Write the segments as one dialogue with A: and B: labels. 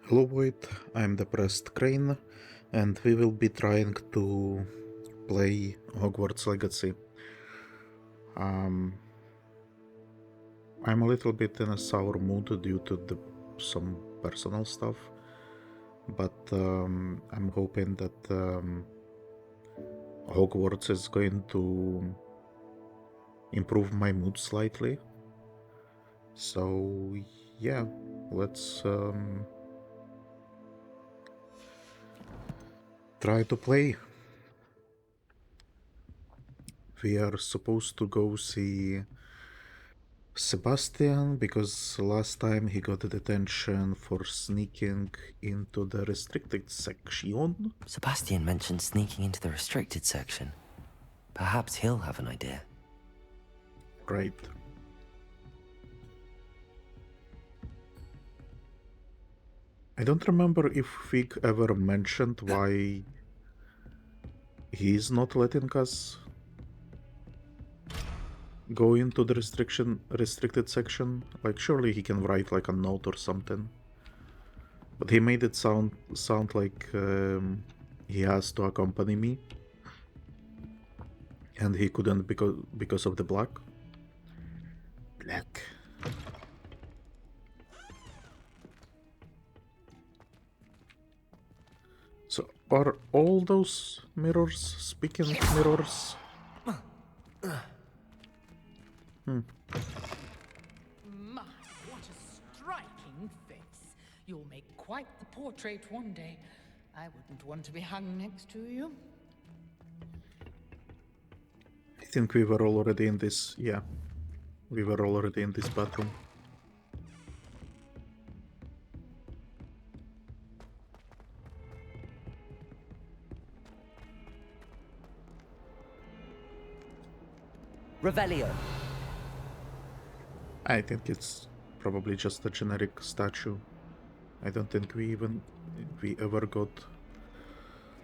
A: Hello Void, I'm Depressed Crane, and we will be trying to play Hogwarts Legacy. I'm a little bit in a sour mood due to some personal stuff, but I'm hoping that Hogwarts is going to improve my mood slightly. So yeah, let's try to play. We are supposed to go see Sebastian, because last time he got detention for sneaking into the restricted section.
B: Sebastian mentioned sneaking into the restricted section. Perhaps he'll have an idea.
A: Right. I don't remember if Fig ever mentioned why he's not letting us go into the restricted section. Like, surely he can write like a note or something. But he made it sound like he has to accompany me, and he couldn't because of the black. So, are all those mirrors speaking mirrors?
C: My, what a striking face. You'll make quite the portrait one day. I wouldn't want to be hung next to you.
A: I think we were already in this, yeah. We were already in this bathroom.
B: Revelio.
A: I think it's probably just a generic statue. I don't think we ever got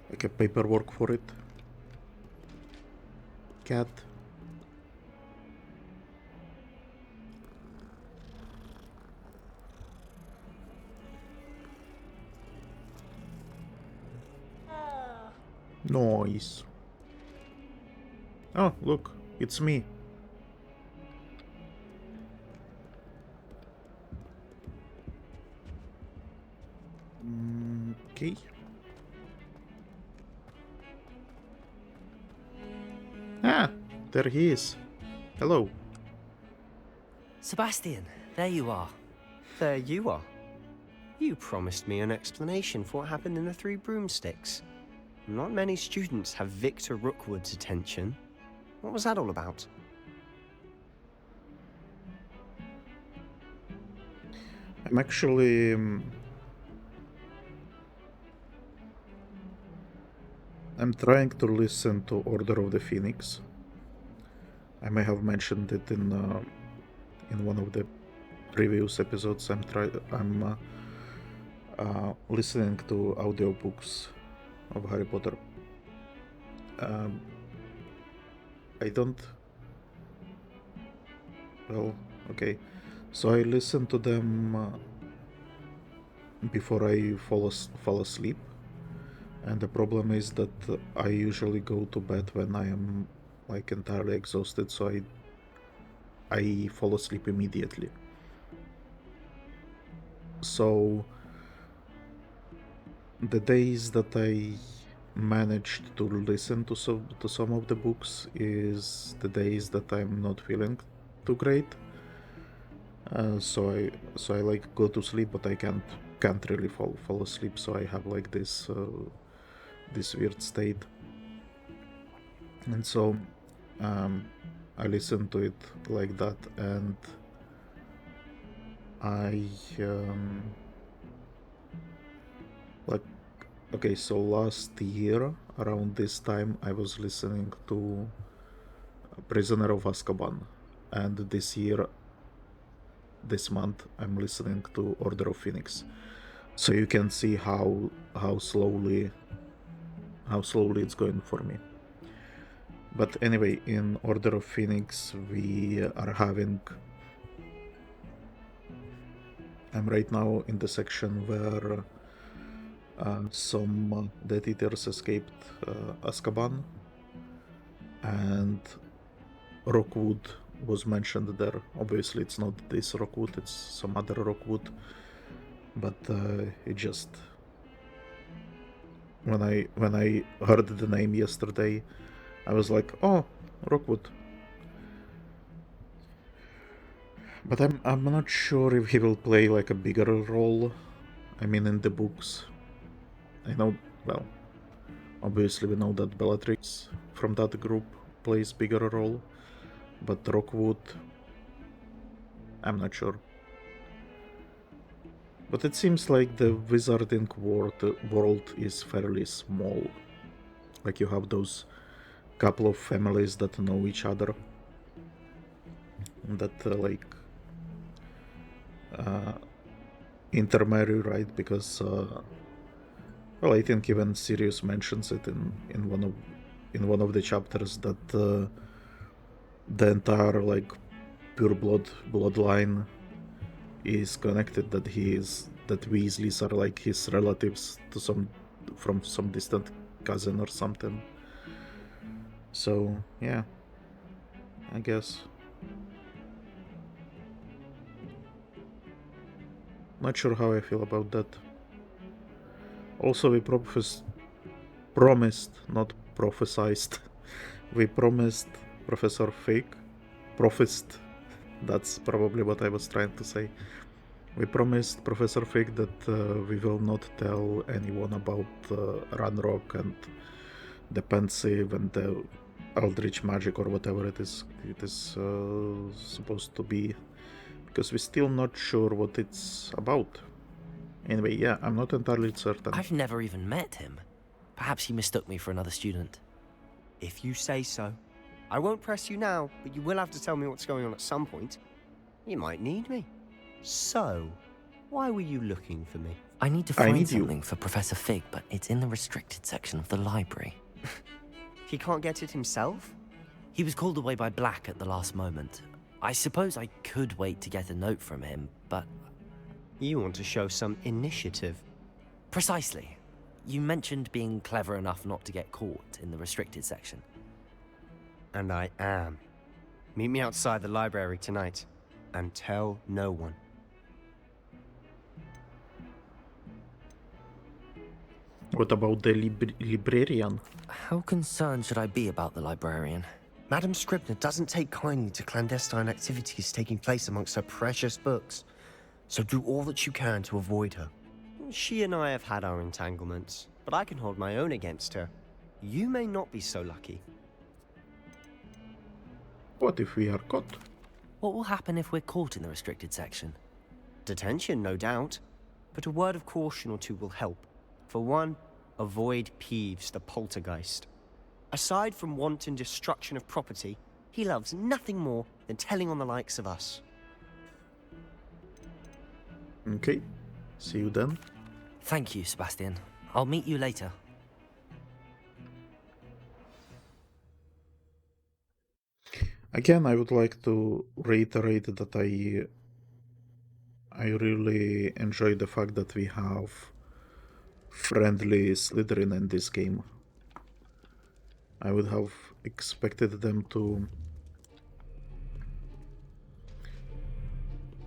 A: like a paperwork for it. Cat. Noise. Oh, look, it's me. Okay. Ah, there he is. Hello.
B: Sebastian, there you are.
D: There you are. You promised me an explanation for what happened in the Three Broomsticks. Not many students have Victor Rookwood's attention. What was that all about?
A: I'm actually... I'm trying to listen to Order of the Phoenix. I may have mentioned it in one of the previous episodes. I'm listening to audiobooks of Harry Potter. I don't... Well, okay. So I listen to them before I fall asleep. And the problem is that I usually go to bed when I am like entirely exhausted, so I fall asleep immediately. So the days that I managed to listen to some of the books is the days that I'm not feeling too great. So I like go to sleep, but I can't really fall asleep. So I have like this weird state, and so I listen to it like that, and I like, okay, so last year around this time I was listening to Prisoner of Azkaban, and this month I'm listening to Order of Phoenix. So you can see how slowly it's going for me. But anyway, in Order of Phoenix we are having I'm right now in the section where some Death Eaters escaped Azkaban, and Rookwood was mentioned there. Obviously, it's not this Rookwood; it's some other Rookwood. But it just when I heard the name yesterday, I was like, oh, Rookwood. But I'm not sure if he will play like a bigger role. I mean, in the books, I know. Well, obviously we know that Bellatrix from that group plays bigger role, but Rookwood, I'm not sure. But it seems like the wizarding world is fairly small. Like you have those couple of families that know each other, that intermarry, right? Because well, I think even Sirius mentions it in one of the chapters that the entire like pure bloodline is connected. That Weasleys are like his relatives from some distant cousin or something. So yeah, I guess. Not sure how I feel about that. Also, we promised, not prophesized. We promised Professor Fig. Prophesed. That's probably what I was trying to say. We promised Professor Fig that we will not tell anyone about Ranrock and the Pensieve and the Eldritch Magic or whatever it is supposed to be, because we're still not sure what it's about. Anyway, yeah, I'm not entirely certain.
B: I've never even met him. Perhaps he mistook me for another student.
D: If you say so. I won't press you now, but you will have to tell me what's going on at some point. You might need me. So, why were you looking for me?
B: I need to find something for Professor Fig, but it's in the restricted section of the library.
D: He can't get it himself?
B: He was called away by Black at the last moment. I suppose I could wait to get a note from him, but...
D: You want to show some initiative.
B: Precisely. You mentioned being clever enough not to get caught in the restricted section.
D: And I am. Meet me outside the library tonight, and tell no one.
A: What about the librarian?
B: How concerned should I be about the librarian?
D: Madame Scribner doesn't take kindly to clandestine activities taking place amongst her precious books, so do all that you can to avoid her. She and I have had our entanglements, but I can hold my own against her. You may not be so lucky.
A: What if we are caught?
B: What will happen if we're caught in the restricted section?
D: Detention, no doubt, but a word of caution or two will help. For one, avoid Peeves the Poltergeist. Aside from wanton destruction of property, he loves nothing more than telling on the likes of us.
A: Okay, see you then.
B: Thank you, Sebastian. I'll meet you later.
A: Again, I would like to reiterate that I really enjoy the fact that we have friendly Slytherin in this game. I would have expected them to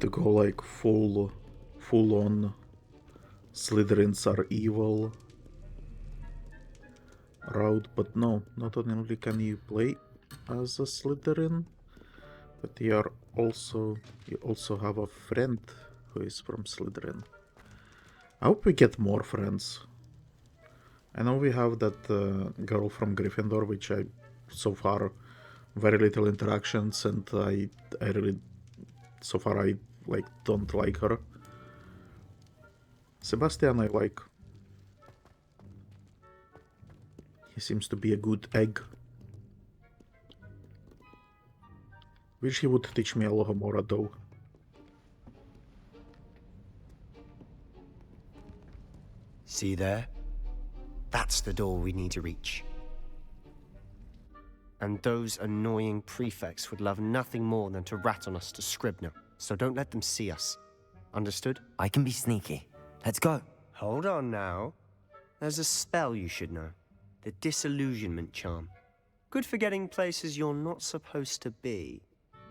A: go like full on Slytherins are evil route, but no, not only can you play as a Slytherin, but you also have a friend who is from Slytherin. I hope we get more friends. I know we have that girl from Gryffindor, which I so far very little interactions, and I really so far I like don't like her. Sebastian I like. He seems to be a good egg. Wish he would teach me Alohomora though.
D: See there? That's the door we need to reach. And those annoying prefects would love nothing more than to rat on us to Scribner, so don't let them see us. Understood?
B: I can be sneaky. Let's go.
D: Hold on now. There's a spell you should know. The Disillusionment Charm. Good for getting places you're not supposed to be.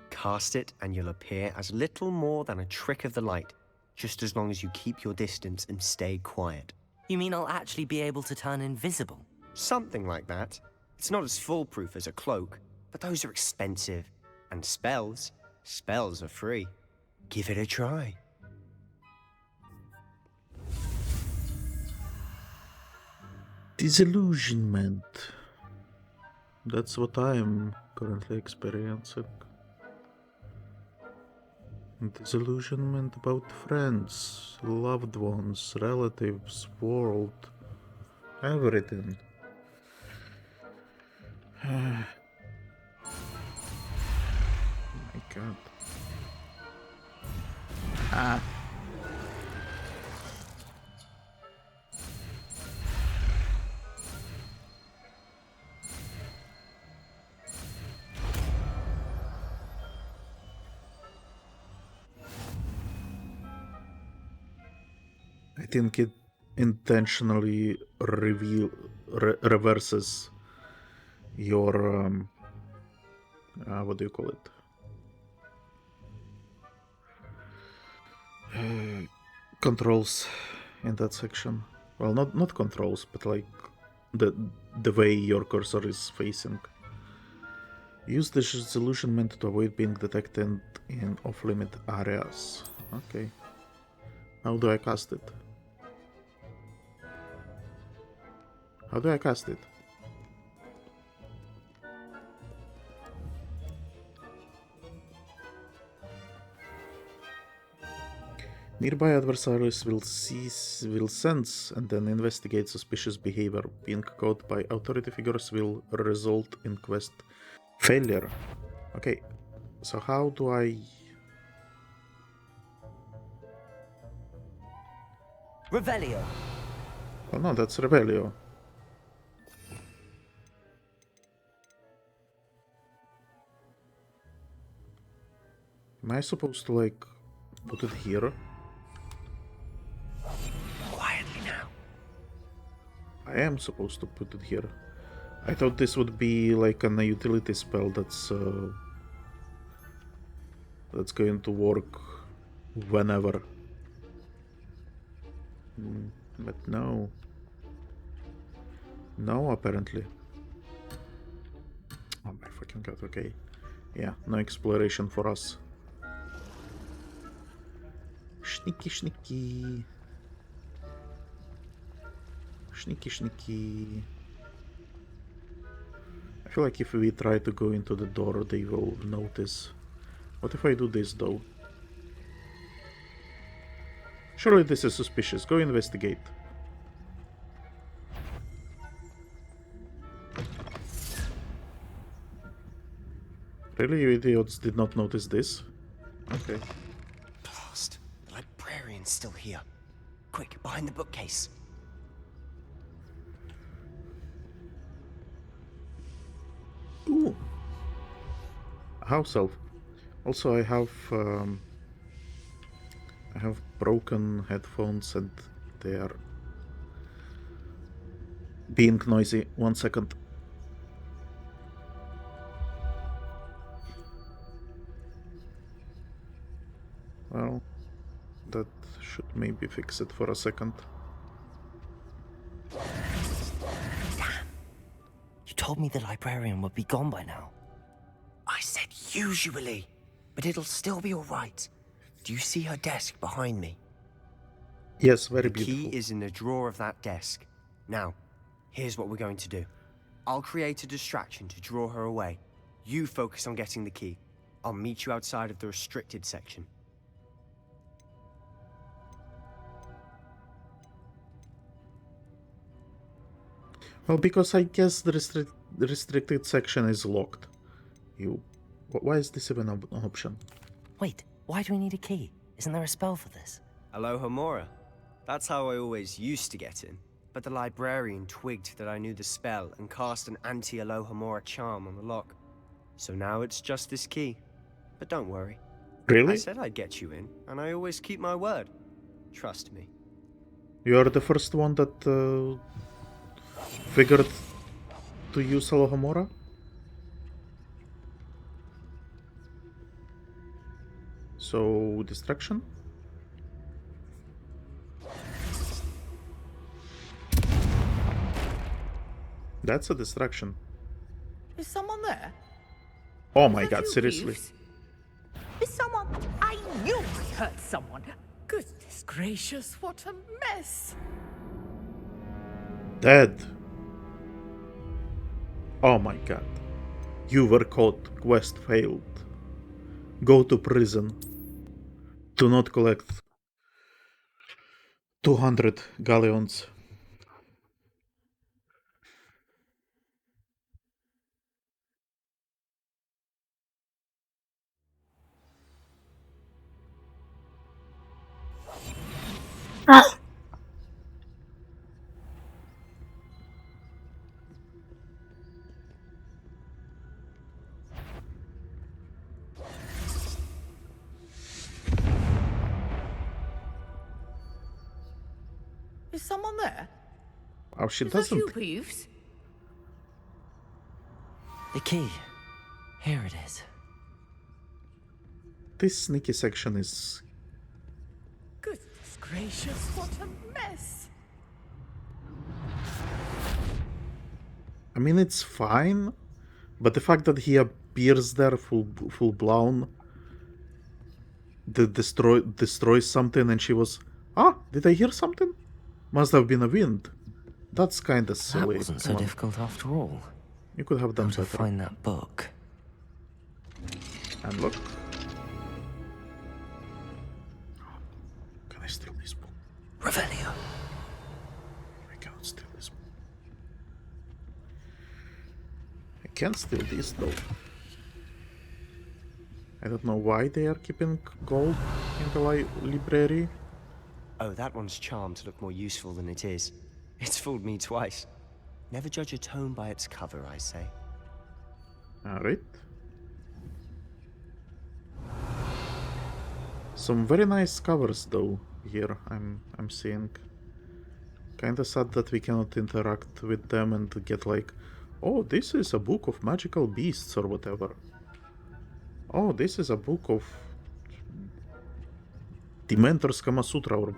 D: Cast it and you'll appear as little more than a trick of the light, just as long as you keep your distance and stay quiet.
B: You mean I'll actually be able to turn invisible?
D: Something like that. It's not as foolproof as a cloak, but those are expensive. And spells are free. Give it a try.
A: Disillusionment. That's what I am currently experiencing. Disillusionment about friends, loved ones, relatives, world, everything. Oh my god. Ah. I think it intentionally reverses your what do you call it? Controls in that section. Well, not controls, but like the way your cursor is facing. Use the disillusionment to avoid being detected in off-limit areas. Okay. How do I cast it? How do I cast it? Nearby adversaries will sense and then investigate suspicious behavior. Being caught by authority figures will result in quest failure. Okay, so how do I...
B: Revelio.
A: Oh no, that's Revelio. Am I supposed to, like, put it here?
D: Quietly now.
A: I am supposed to put it here. I thought this would be like a utility spell that's going to work whenever. But no. No, apparently. Oh my fucking god, okay. Yeah, no exploration for us. Sneaky, sneaky. Sneaky, sneaky. I feel like if we try to go into the door, they will notice. What if I do this, though? Surely this is suspicious. Go investigate. Really, you idiots did not notice this? Okay.
D: Blast. The librarian's still here. Quick, behind the bookcase.
A: Ooh. A house elf. Also, I have broken headphones and they are being noisy. 1 second. Well, that should maybe fix it for a second.
B: Damn. You told me the librarian would be gone by now.
D: I said usually, but it'll still be alright. Do you see her desk behind me?
A: Yes, very
D: The
A: beautiful.
D: key is in the drawer of that desk. Now, here's what we're going to do. I'll create a distraction to draw her away. You focus on getting the key. I'll meet you outside of the restricted section.
A: Well, because I guess the restricted section is locked. Why is this even an option?
B: Wait, why do we need a key? Isn't there a spell for this?
D: Alohomora. That's how I always used to get in. But the librarian twigged that I knew the spell and cast an anti-Alohomora charm on the lock. So now it's just this key. But don't worry.
A: Really?
D: I said I'd get you in, and I always keep my word. Trust me.
A: You are the first one that figured to use Alohomora? So, distraction? That's a distraction.
C: Is someone there?
A: Oh my
C: Is that
A: god,
C: you,
A: seriously.
C: Peeves? Is someone? I knew I heard someone. Goodness gracious, what a mess.
A: Dead. Oh my god. You were caught. Quest failed. Go to prison. Do not collect 200 galleons.
C: Is someone there?
A: Oh, she
C: Is that you,
A: doesn't.
C: Peeves?
B: The key. Here it is.
A: This sneaky section is.
C: Goodness gracious, what a mess.
A: I mean, it's fine, but the fact that he appears there full blown, destroys something, and she was, did I hear something? Must have been a wind. That's kind of silly.
B: That wasn't so
A: Come on.
B: difficult after all.
A: You could have done
B: How to
A: better.
B: find that book.
A: And look. Can I steal this book?
B: Revelio.
A: I cannot steal this book. I can't steal this though. I don't know why they are keeping gold in the library.
D: Oh, that one's charmed to look more useful than it is. It's fooled me twice. Never judge a tome by its cover, I say.
A: Alright. Some very nice covers though here I'm seeing. Kinda sad that we cannot interact with them and get like, oh, this is a book of magical beasts or whatever. Oh, this is a book of Dementor's Kama Sutra or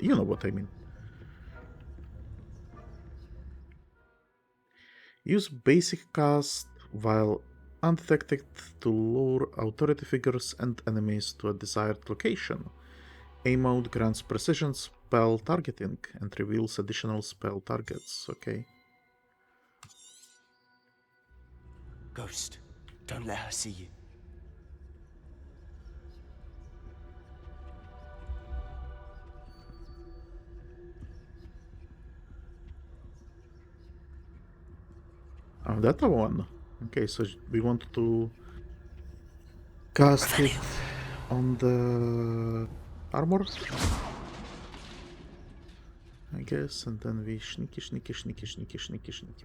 A: you know what I mean. Use basic cast while undetected to lure authority figures and enemies to a desired location. Aim mode grants precision spell targeting and reveals additional spell targets. Okay.
D: Ghost, don't let her see you.
A: Oh, that one. Okay, so we want to cast it on the armor, I guess, and then we sneaky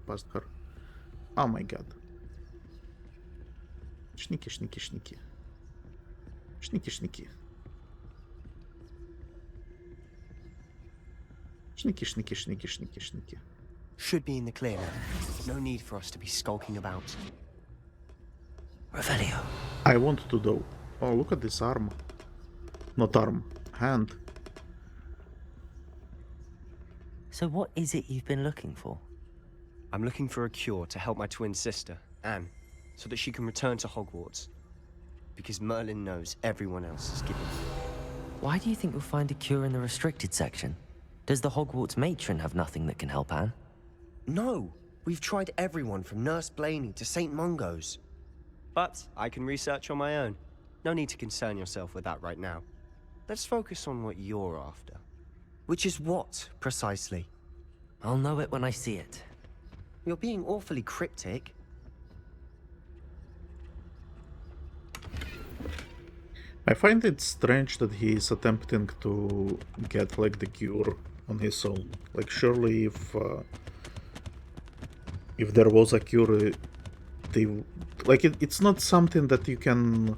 A: past her. Oh my god. Sneaky. Sneaky. Sneaky.
D: Should be in the clear now. No need for us to be skulking about.
B: Revelio.
A: I want to though. Oh, look at this arm. Not arm. Hand.
B: So what is it you've been looking for?
D: I'm looking for a cure to help my twin sister, Anne, so that she can return to Hogwarts. Because Merlin knows everyone else is giving.
B: Why do you think you'll find a cure in the restricted section? Does the Hogwarts matron have nothing that can help Anne?
D: No! We've tried everyone from Nurse Blaney to St. Mungo's. But I can research on my own. No need to concern yourself with that right now. Let's focus on what you're after. Which is what, precisely?
B: I'll know it when I see it.
D: You're being awfully cryptic.
A: I find it strange that he is attempting to get like the cure on his own. Like surely if there was a cure, it's not something that you can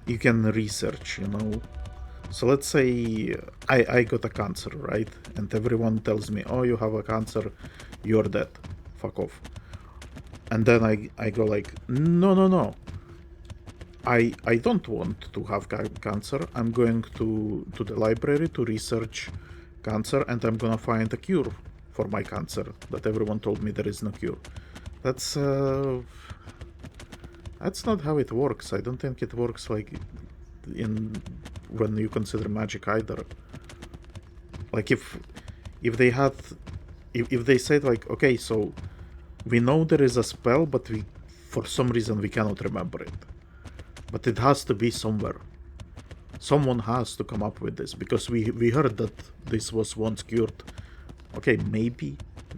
A: you can research, you know. So let's say I got a cancer, right? And everyone tells me, oh, you have a cancer, you're dead. Fuck off. And then I go like, no. I don't want to have cancer. I'm going to the library to research cancer, and I'm gonna find a cure for my cancer that everyone told me there is no cure. That's not how it works. I don't think it works like in when you consider magic either. Like if they had if they said like, okay, so we know there is a spell, but we for some reason we cannot remember it. But it has to be somewhere. Someone has to come up with this, because we heard that this was once cured. Okay, maybe,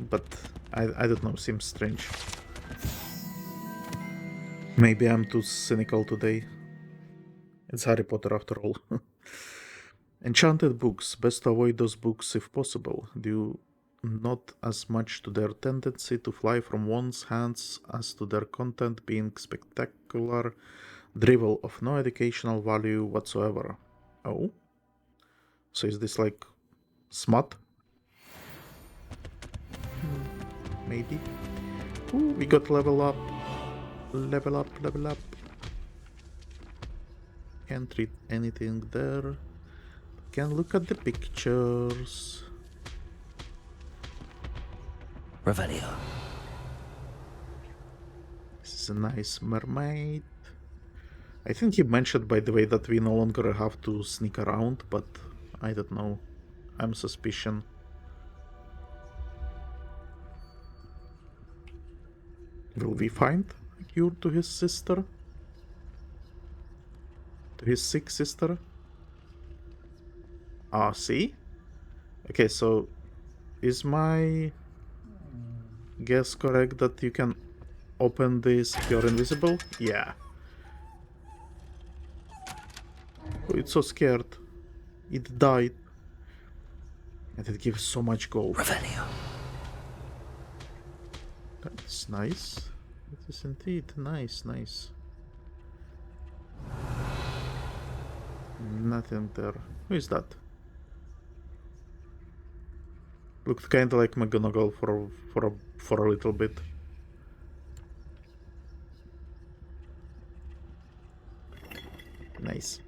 A: but I don't know, seems strange. Maybe I'm too cynical today. It's Harry Potter after all. Enchanted books. Best to avoid those books if possible, due not as much to their tendency to fly from one's hands as to their content being spectacular, drivel of no educational value whatsoever. Oh? So is this like smut? Maybe. Ooh, we got level up. Level up. Can't read anything there. Can look at the pictures.
B: Revelio.
A: This is a nice mermaid. I think he mentioned, by the way, that we no longer have to sneak around, but I don't know. I'm suspicion. Will we find a cure to his sister? To his sick sister? Ah, see? Okay, so is my guess correct that you can open this if you're invisible? Yeah. Oh, it's so scared. It died. And it gives so much gold.
B: Revelio.
A: That's nice. It is indeed nice. Nothing there. Who is that? Looked kinda like McGonagall for a little bit. Nice.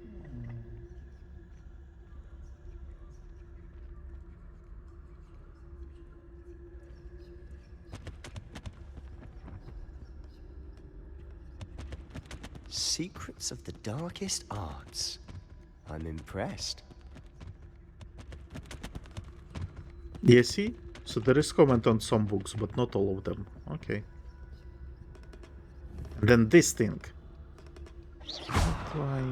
D: Secrets of the darkest arts. I'm impressed.
A: Yeah, see? So there is comment on some books, but not all of them. Okay. And then this thing. Why?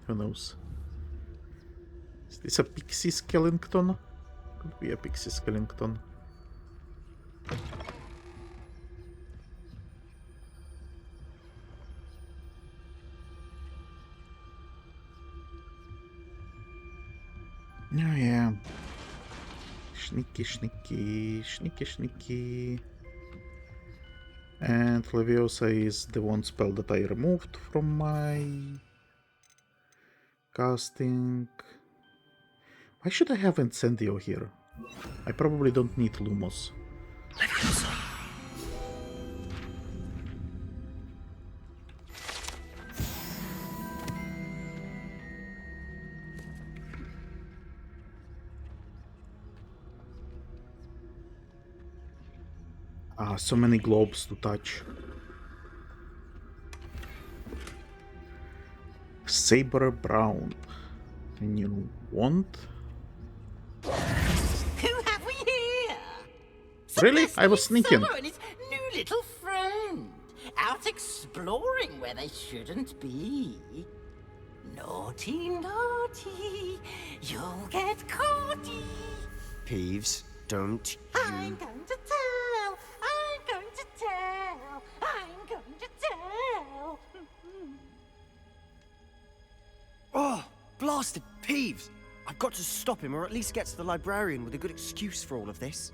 A: Who knows? Is this a pixie skeleton? Could be a pixie skeleton. Oh yeah. Sneaky. And Leviosa is the one spell that I removed from my casting. Why should I have Incendio here? I probably don't need Lumos.
B: Leviosa.
A: Ah, so many globes to touch. Saber Brown. And you want?
E: Who have we here?
A: Really? I was
E: Sebastian
A: sneaking.
E: Sallow and his new little friend, out exploring where they shouldn't be. Naughty, you'll get caughty.
D: Peeves, don't you...
E: I'm going to tell.
D: Oh, blasted Peeves! I've got to stop him, or at least get to the librarian with a good excuse for all of this.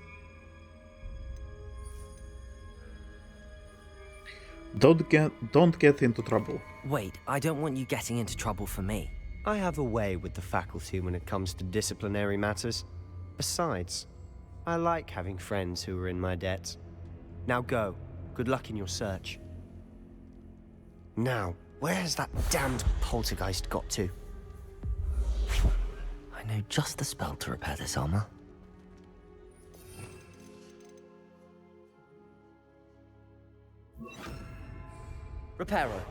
A: Don't get into trouble.
B: Wait, I don't want you getting into trouble for me.
D: I have a way with the faculty when it comes to disciplinary matters. Besides, I like having friends who are in my debt. Now go. Good luck in your search. Now, where has that damned poltergeist got to?
B: I know just the spell to repair this armor. Reparo.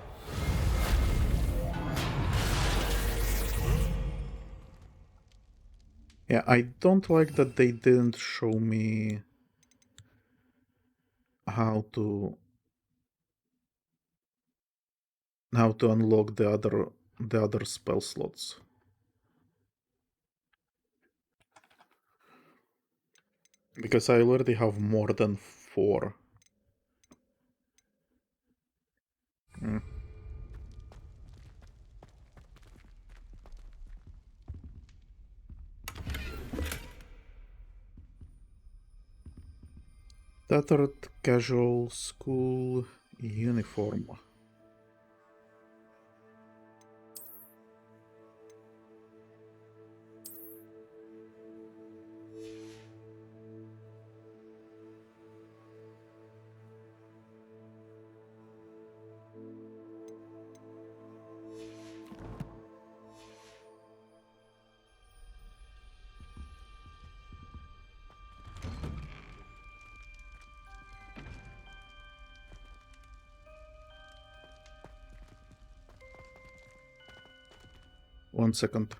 A: Yeah, I don't like that they didn't show me how to unlock the other spell slots. Because I already have more than 4. Tattered casual school uniform. One second.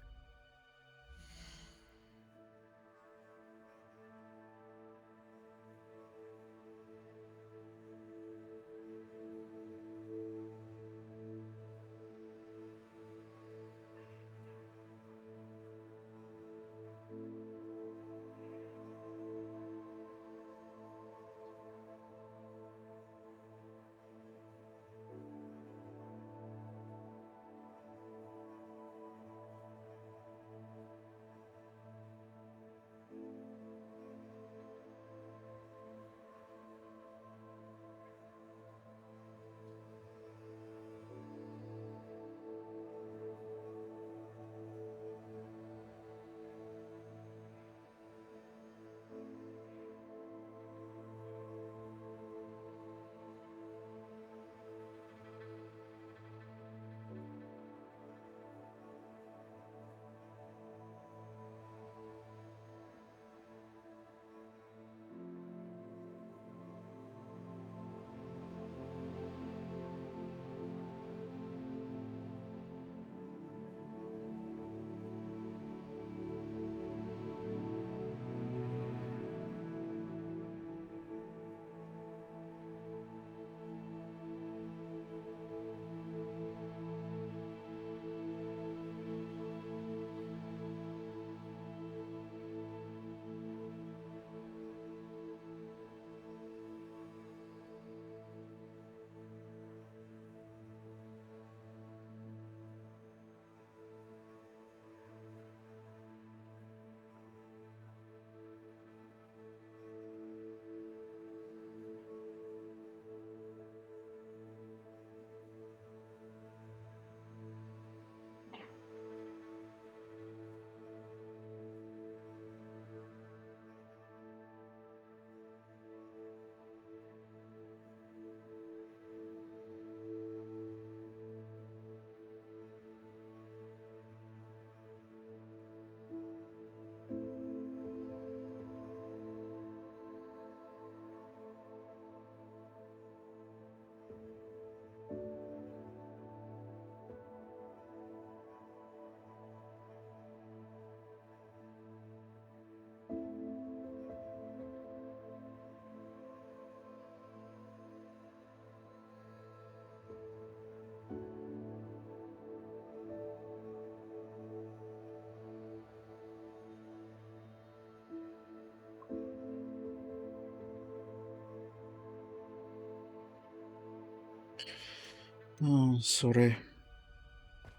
A: Oh, sorry.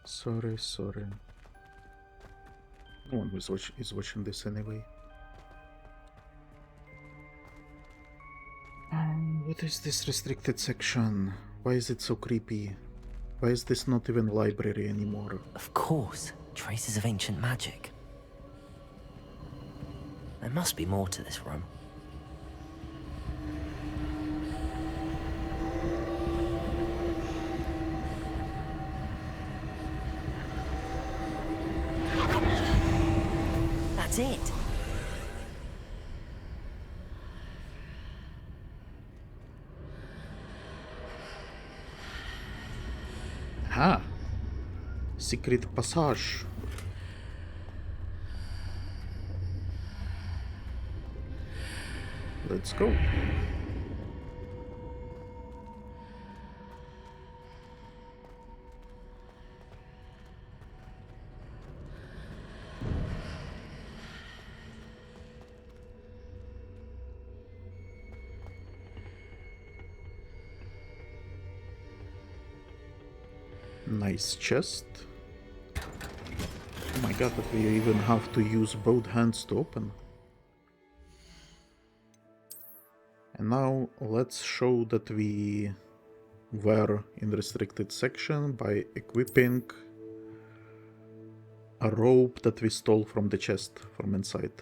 A: Sorry. No one is watching this anyway. What is this restricted section? Why is it so creepy? Why is this not even a library anymore?
B: Of course, traces of ancient magic. There must be more to this room. That's it.
A: Ah! Secret passage. Let's go. Nice chest. Oh my god, that we even have to use both hands to open. And now let's show that we were in the restricted section by equipping a robe that we stole from the chest from inside.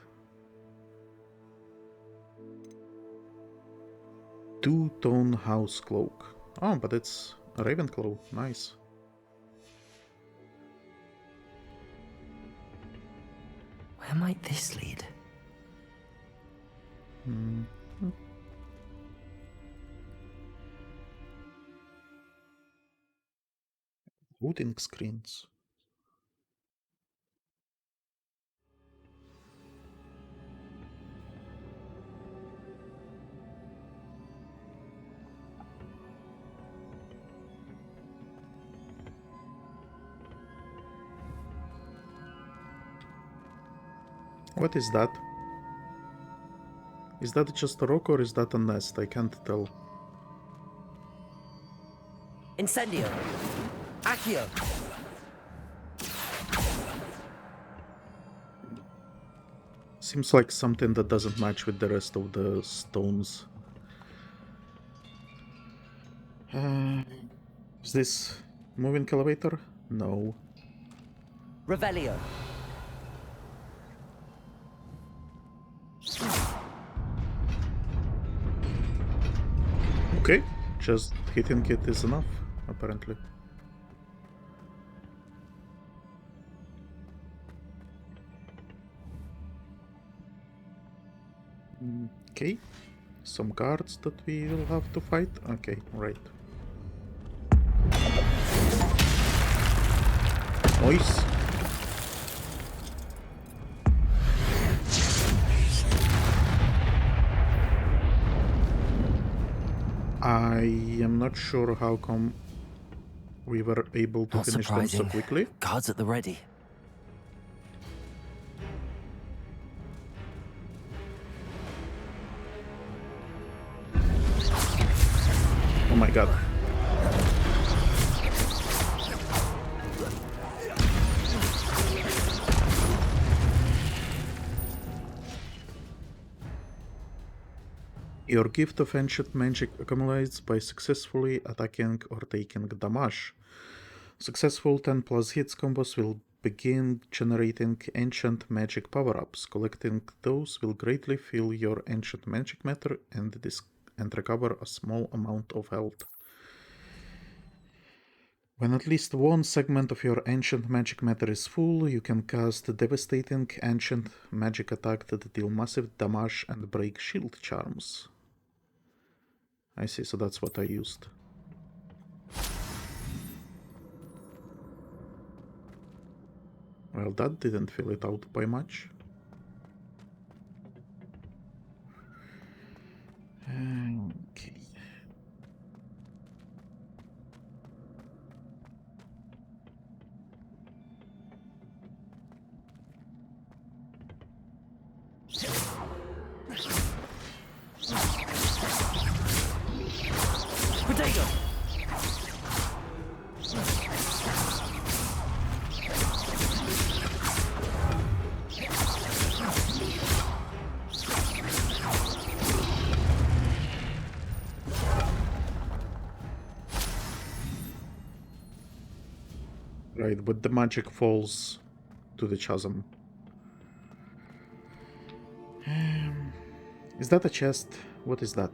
A: Two-tone house cloak. Oh, but it's a Ravenclaw. Nice.
B: Where might this lead?
A: Loading screens. What is that? Is that just a rock or is that a nest? I can't tell.
B: Incendio! Accio!
A: Seems like something that doesn't match with the rest of the stones. Is this moving elevator? No.
B: Revelio!
A: Okay, just hitting it is enough, apparently. Okay, some guards that we will have to fight. Okay, right. Nice. I am not sure how come we were able to
B: Not
A: finish them so
B: surprising.
A: quickly.
B: Guards at the ready.
A: Oh my god. Your gift of ancient magic accumulates by successfully attacking or taking damage. Successful 10 plus hits combos will begin generating ancient magic power-ups. Collecting those will greatly fill your ancient magic meter and recover a small amount of health. When at least one segment of your ancient magic meter is full, you can cast a devastating ancient magic attack that deal massive damage and break shield charms. I see, so that's what I used. Well, that didn't fill it out by much. Okay.
B: Potato!
A: Right, but the magic falls to the chasm. Is that a chest? What is that?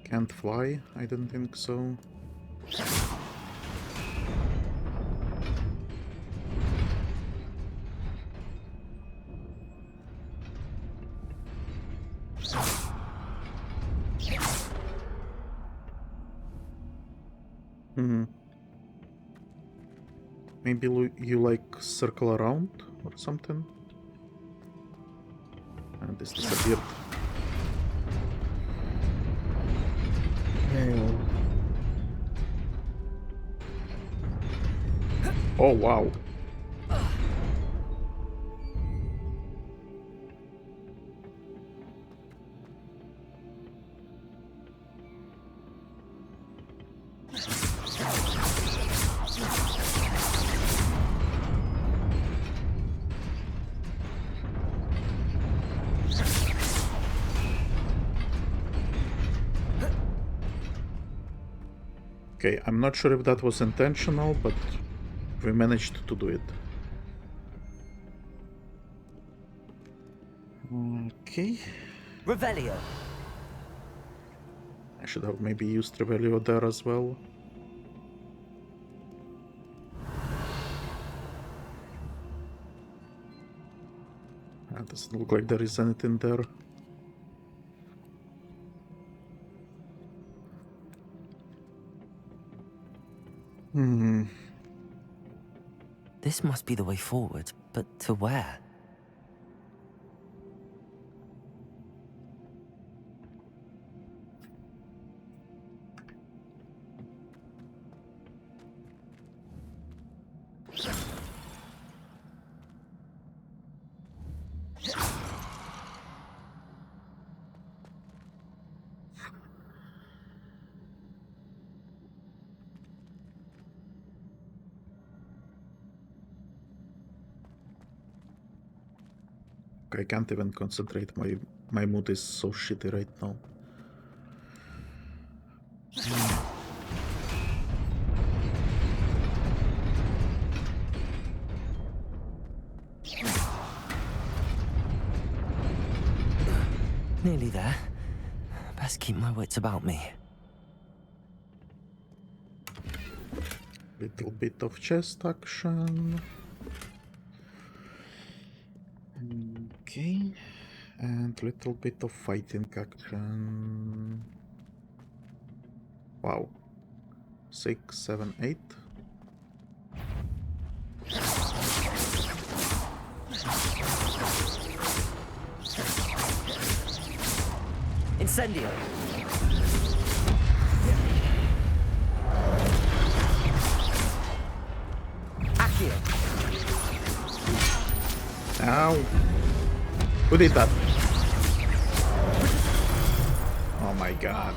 A: Can't fly? I don't think so. Maybe you like circle around or something? And this disappeared. Oh wow. Okay, I'm not sure if that was intentional, but we managed to do it. Okay.
B: Revelio.
A: I should have maybe used Revelio there as well. Doesn't look like there is anything there.
B: This must be the way forward, but to where?
A: I can't even concentrate. My mood is so shitty right now.
B: Nearly there. Best keep my wits about me.
A: Little bit of chest action. Okay. And little bit of fighting action. Wow. 6, 7, 8.
B: Incendio. Accio.
A: Ow! Who did that? Oh my god.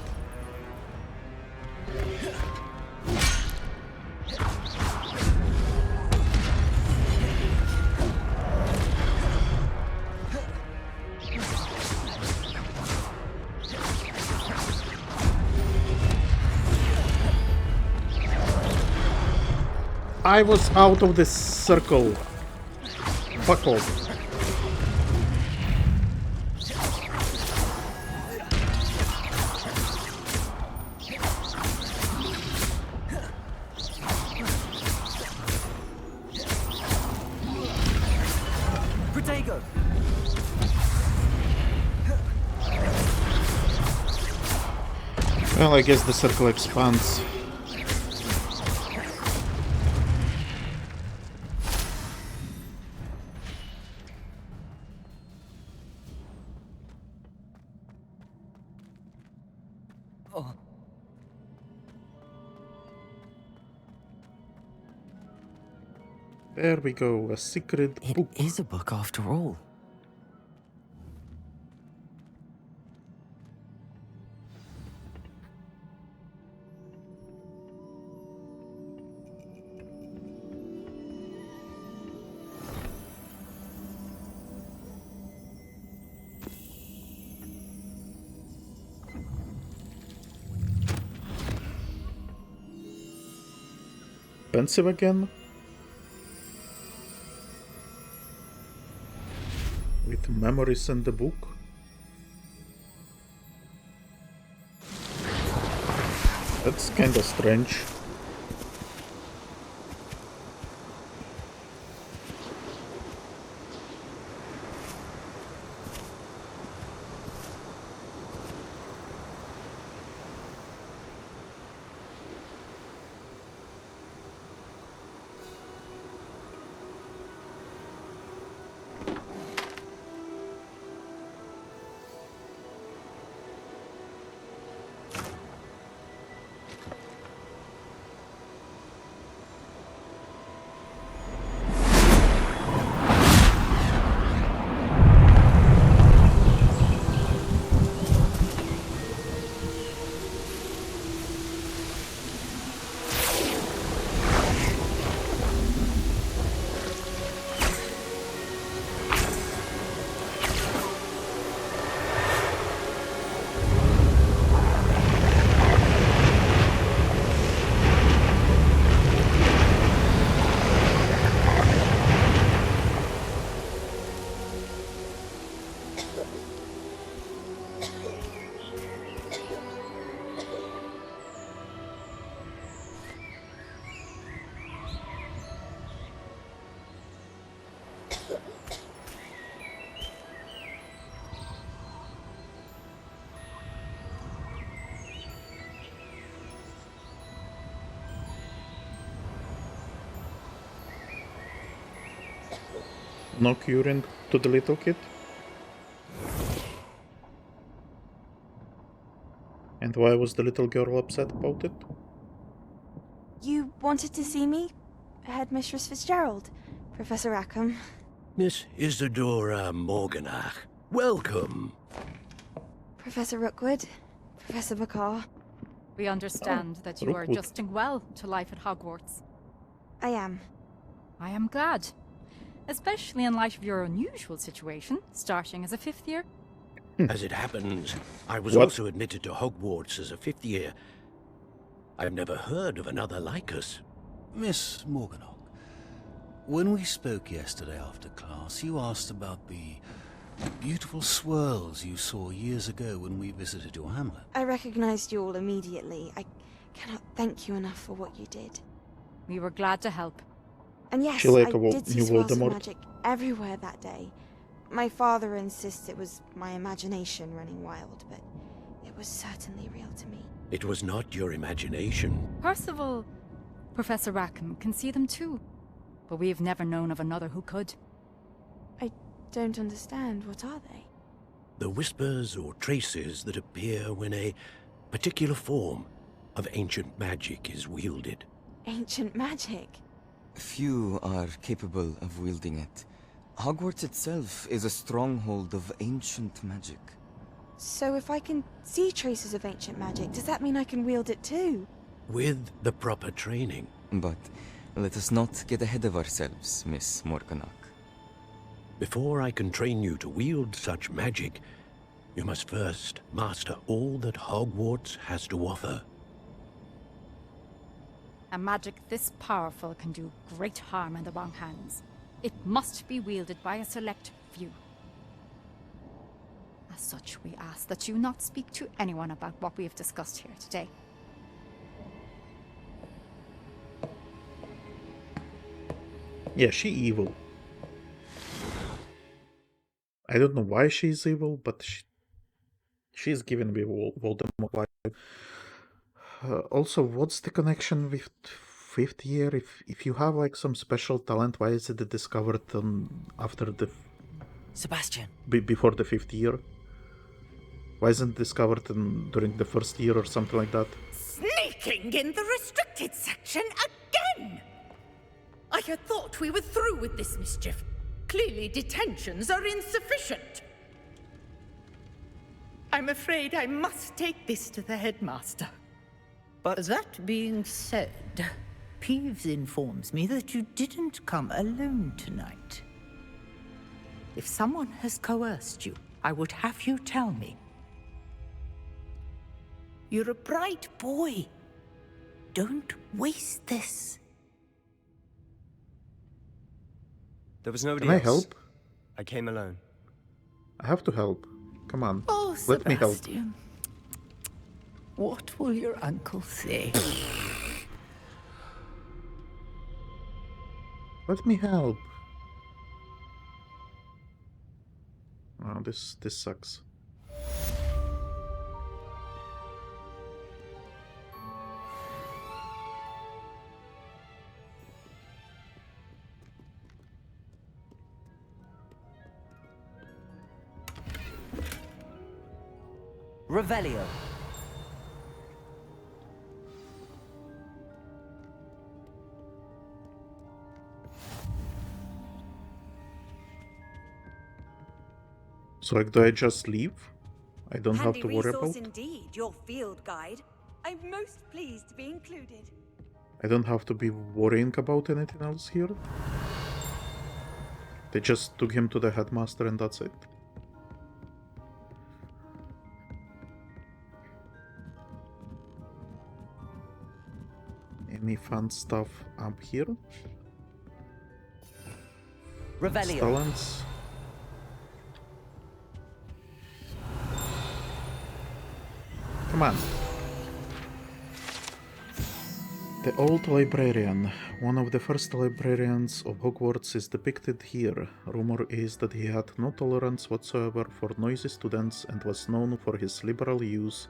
A: I was out of this circle. Fuck off.
B: Protego.
A: Well, I guess the circle expands. There we go, a secret book.
B: It is a book after all.
A: Pensieve again? With memories in the book? That's kinda strange. No curing to the little kid? And why was the little girl upset about it?
F: You wanted to see me? Headmistress Fitzgerald, Professor Rackham.
G: Miss Isadora Morganach, welcome.
F: Professor Rookwood, Professor Bakar.
H: We understand that you are
A: Rookwood.
H: adjusting well to life at Hogwarts.
F: I am.
H: I am glad. Especially in light of your unusual situation, starting as a 5th year.
G: As it happens, I was
A: What?
G: also admitted to Hogwarts as a 5th year. I've never heard of another like us.
I: Miss Morganach, when we spoke yesterday after class, you asked about the beautiful swirls you saw years ago when we visited your hamlet.
F: I recognized you all immediately. I cannot thank you enough for what you did.
H: We were glad to help.
F: And yes,
A: She like
F: I
A: a
F: did see
A: new
F: swirls of
A: Voldemort?
F: magic everywhere that day. My father insists it was my imagination running wild, but it was certainly real to me.
G: It was not your imagination.
H: Percival, Professor Rackham can see them too. But we have never known of another who could.
F: I don't understand. What are they?
G: The whispers or traces that appear when a particular form of ancient magic is wielded.
F: Ancient magic?
J: Few are capable of wielding it. Hogwarts itself is a stronghold of ancient magic.
F: So if I can see traces of ancient magic, does that mean I can wield it too?
G: With the proper training.
J: But let us not get ahead of ourselves, Miss Morganach.
G: Before I can train you to wield such magic, you must first master all that Hogwarts has to offer.
H: A magic this powerful can do great harm in the wrong hands. It must be wielded by a select few. As such, we ask that you not speak to anyone about what we have discussed here today.
A: Yeah, she evil. I don't know why she's evil, but she's giving me Voldemort vibe. Also, what's the connection with 5th year? If you have like some special talent, why is it discovered after the
B: Sebastian!
A: before the 5th year? Why isn't it discovered during the 1st year or something like that?
C: Sneaking in the restricted section again! I had thought we were through with this mischief. Clearly detentions are insufficient. I'm afraid I must take this to the headmaster. But that being said, Peeves informs me that you didn't come alone tonight. If someone has coerced you, I would have you tell me. You're a bright boy. Don't waste this.
D: There was nobody
A: Can I
D: else.
A: help?
D: I came alone.
A: I have to help. Come on.
C: Oh,
A: Let me help.
C: Sebastian. What will your uncle say?
A: Let me help. Oh, this sucks.
B: Revelio.
A: So, like, do I just leave? I don't have
K: Handy
A: to worry
K: resource
A: about?
K: indeed, your field guide. I'm most pleased to be included.
A: I don't have to be worrying about anything else here? They just took him to the headmaster and that's it? Any fun stuff up here?
B: Revelio.
A: Talents? Come on. The old librarian. One of the first librarians of Hogwarts is depicted here. Rumor is that he had no tolerance whatsoever for noisy students and was known for his liberal use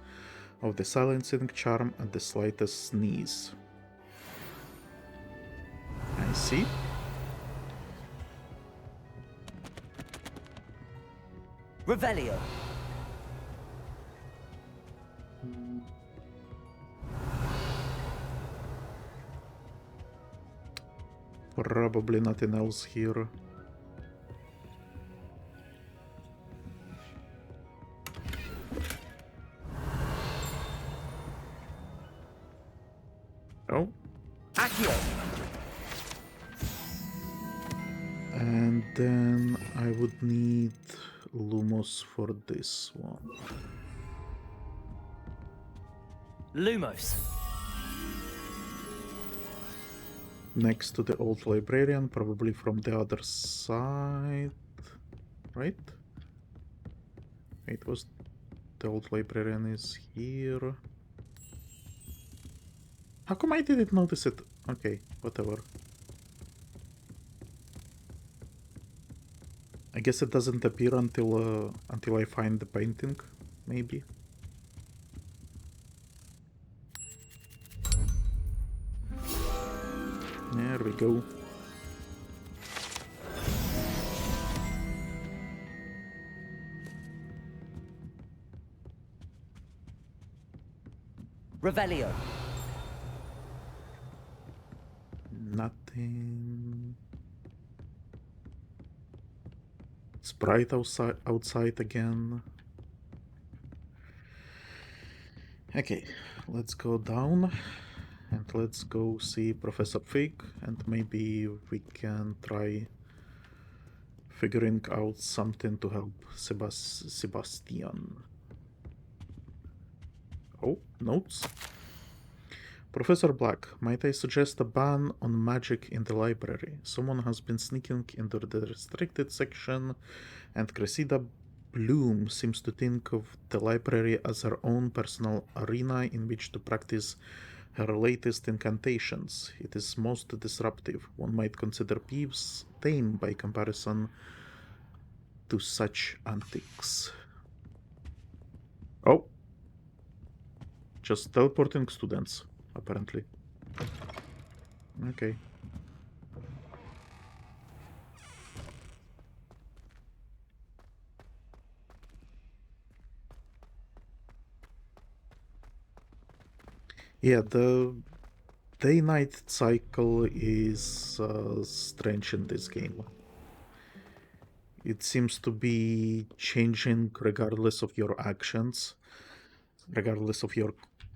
A: of the silencing charm at the slightest sneeze. I see.
B: Revelio.
A: Probably nothing else here. Oh.
B: Accio.
A: And then I would need Lumos for this one.
B: Lumos.
A: Next to the old librarian, probably from the other side, right? It was the old librarian is here. How come I didn't notice it? Okay, whatever. I guess it doesn't appear until I find the painting, maybe. There we go.
B: Revelio.
A: Nothing. It's bright outside again. Okay, let's go down and let's go see Professor Fig, and maybe we can try figuring out something to help Sebastian. Oh, notes. Professor Black, might I suggest a ban on magic in the library? Someone has been sneaking into the restricted section, and Cressida Bloom seems to think of the library as her own personal arena in which to practice her latest incantations. It is most disruptive. One might consider Peeves tame by comparison to such antics. Oh. Just teleporting students, apparently. Okay. Yeah, the day-night cycle is strange in this game. It seems to be changing regardless of your actions, regardless of your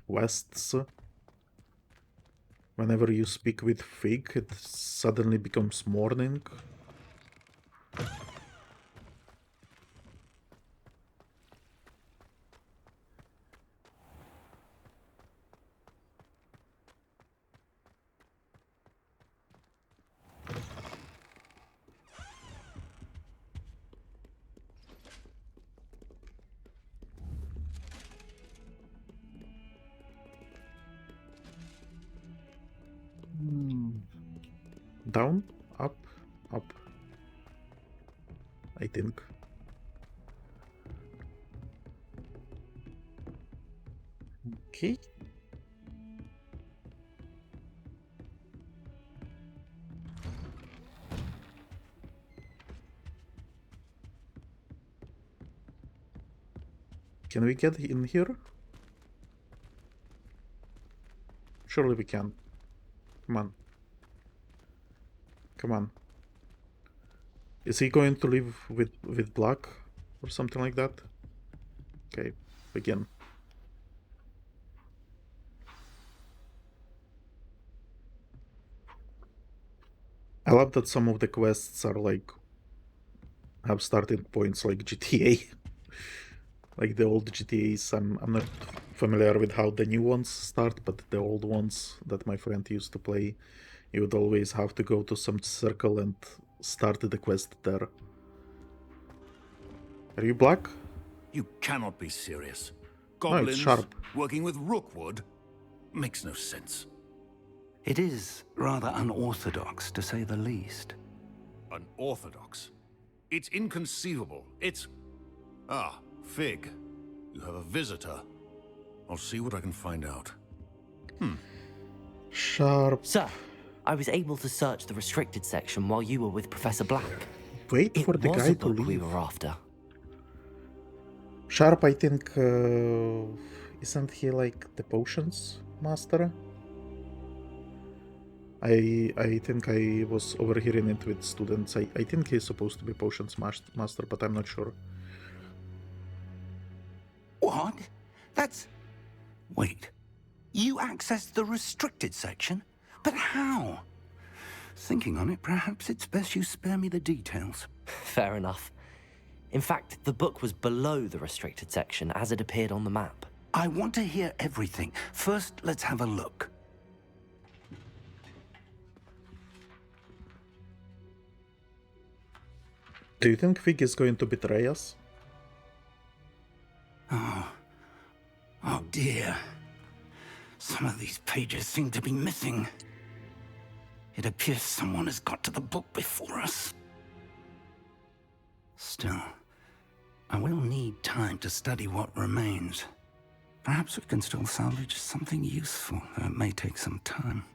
A: quests. Whenever you speak with Fig, it suddenly becomes morning. Down? Up? Up. I think. Okay. Can we get in here? Surely we can. Come on. Come on. Is he going to live with Black or something like that? Okay, begin. I love that some of the quests are like have starting points like GTA. Like the old GTAs. I'm not familiar with how the new ones start, but the old ones that my friend used to play, you would always have to go to some circle and start the quest there. Are you Black?
I: You cannot be serious.
A: No,
I: Goblins
A: it's Sharp.
I: working with Rookwood? Makes no sense.
L: It is rather unorthodox, to say the least.
I: Unorthodox? It's inconceivable. It's... Ah, Fig. You have a visitor. I'll see what I can find out.
A: Sharp.
B: Sir, I was able to search the restricted section while you were with Professor Black.
A: Wait for the guy to
B: book
A: leave.
B: we were after.
A: Sharp, I think, isn't he like the potions master? I think I was overhearing it with students. I think he's supposed to be potions master, but I'm not sure.
L: What? That's... Wait. You accessed the restricted section? But how? Thinking on it, perhaps it's best you spare me the details.
B: Fair enough. In fact, the book was below the restricted section as it appeared on the map.
L: I want to hear everything. First, let's have a look.
A: Do you think Fig is going to betray us?
L: Oh dear. Some of these pages seem to be missing. It appears someone has got to the book before us. Still, I will need time to study what remains. Perhaps we can still salvage something useful, though it may take some time.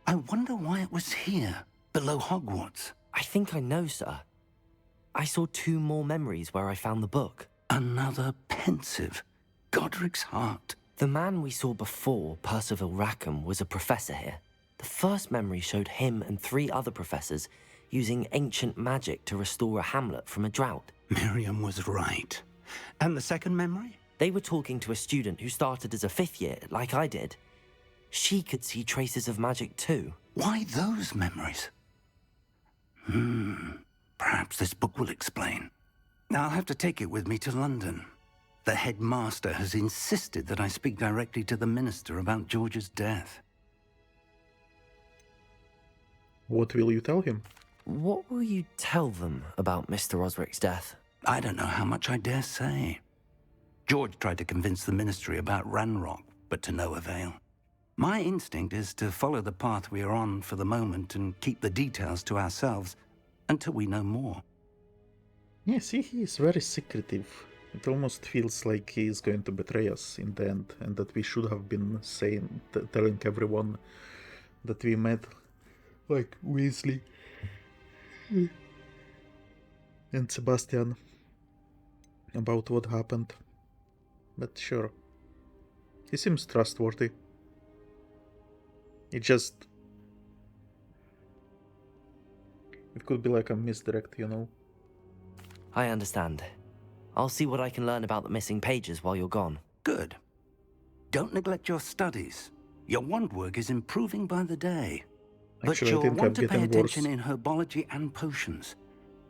L: I wonder why it was here, below Hogwarts.
B: I think I know, sir. I saw 2 more memories where I found the book.
L: Another Pensieve. Godric's heart.
B: The man we saw before, Percival Rackham, was a professor here. The first memory showed him and 3 other professors using ancient magic to restore a hamlet from a drought.
L: Miriam was right. And the second memory?
B: They were talking to a student who started as a 5th year, like I did. She could see traces of magic too.
L: Why those memories? Perhaps this book will explain. Now I'll have to take it with me to London. The headmaster has insisted that I speak directly to the minister about George's death.
A: What will you tell him?
B: What will you tell them about Mr. Osric's death?
L: I don't know how much I dare say. George tried to convince the ministry about Ranrock, but to no avail. My instinct is to follow the path we are on for the moment and keep the details to ourselves until we know more.
A: Yeah, see, he is very secretive. It almost feels like he is going to betray us in the end, and that we should have been telling everyone that we met, like Weasley and Sebastian, about what happened. But sure, he seems trustworthy. It could be like a misdirect, you know?
B: I understand. I'll see what I can learn about the missing pages while you're gone.
L: Good. Don't neglect your studies. Your wand work is improving by the day. But
A: Actually, I
L: you'll
A: think
L: want
A: I'm
L: to pay
A: getting
L: attention
A: worse.
L: in herbology and potions.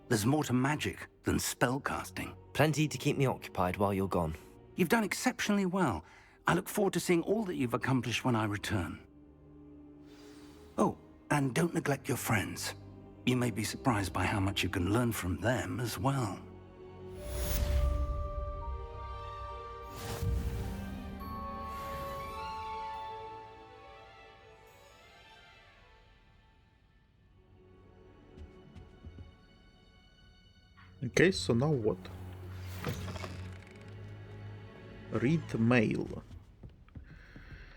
L: There's more to magic than spellcasting.
B: Plenty to keep me occupied while you're gone.
L: You've done exceptionally well. I look forward to seeing all that you've accomplished when I return. Oh, and don't neglect your friends. You may be surprised by how much you can learn from them as well.
A: Okay, so now what? Read mail.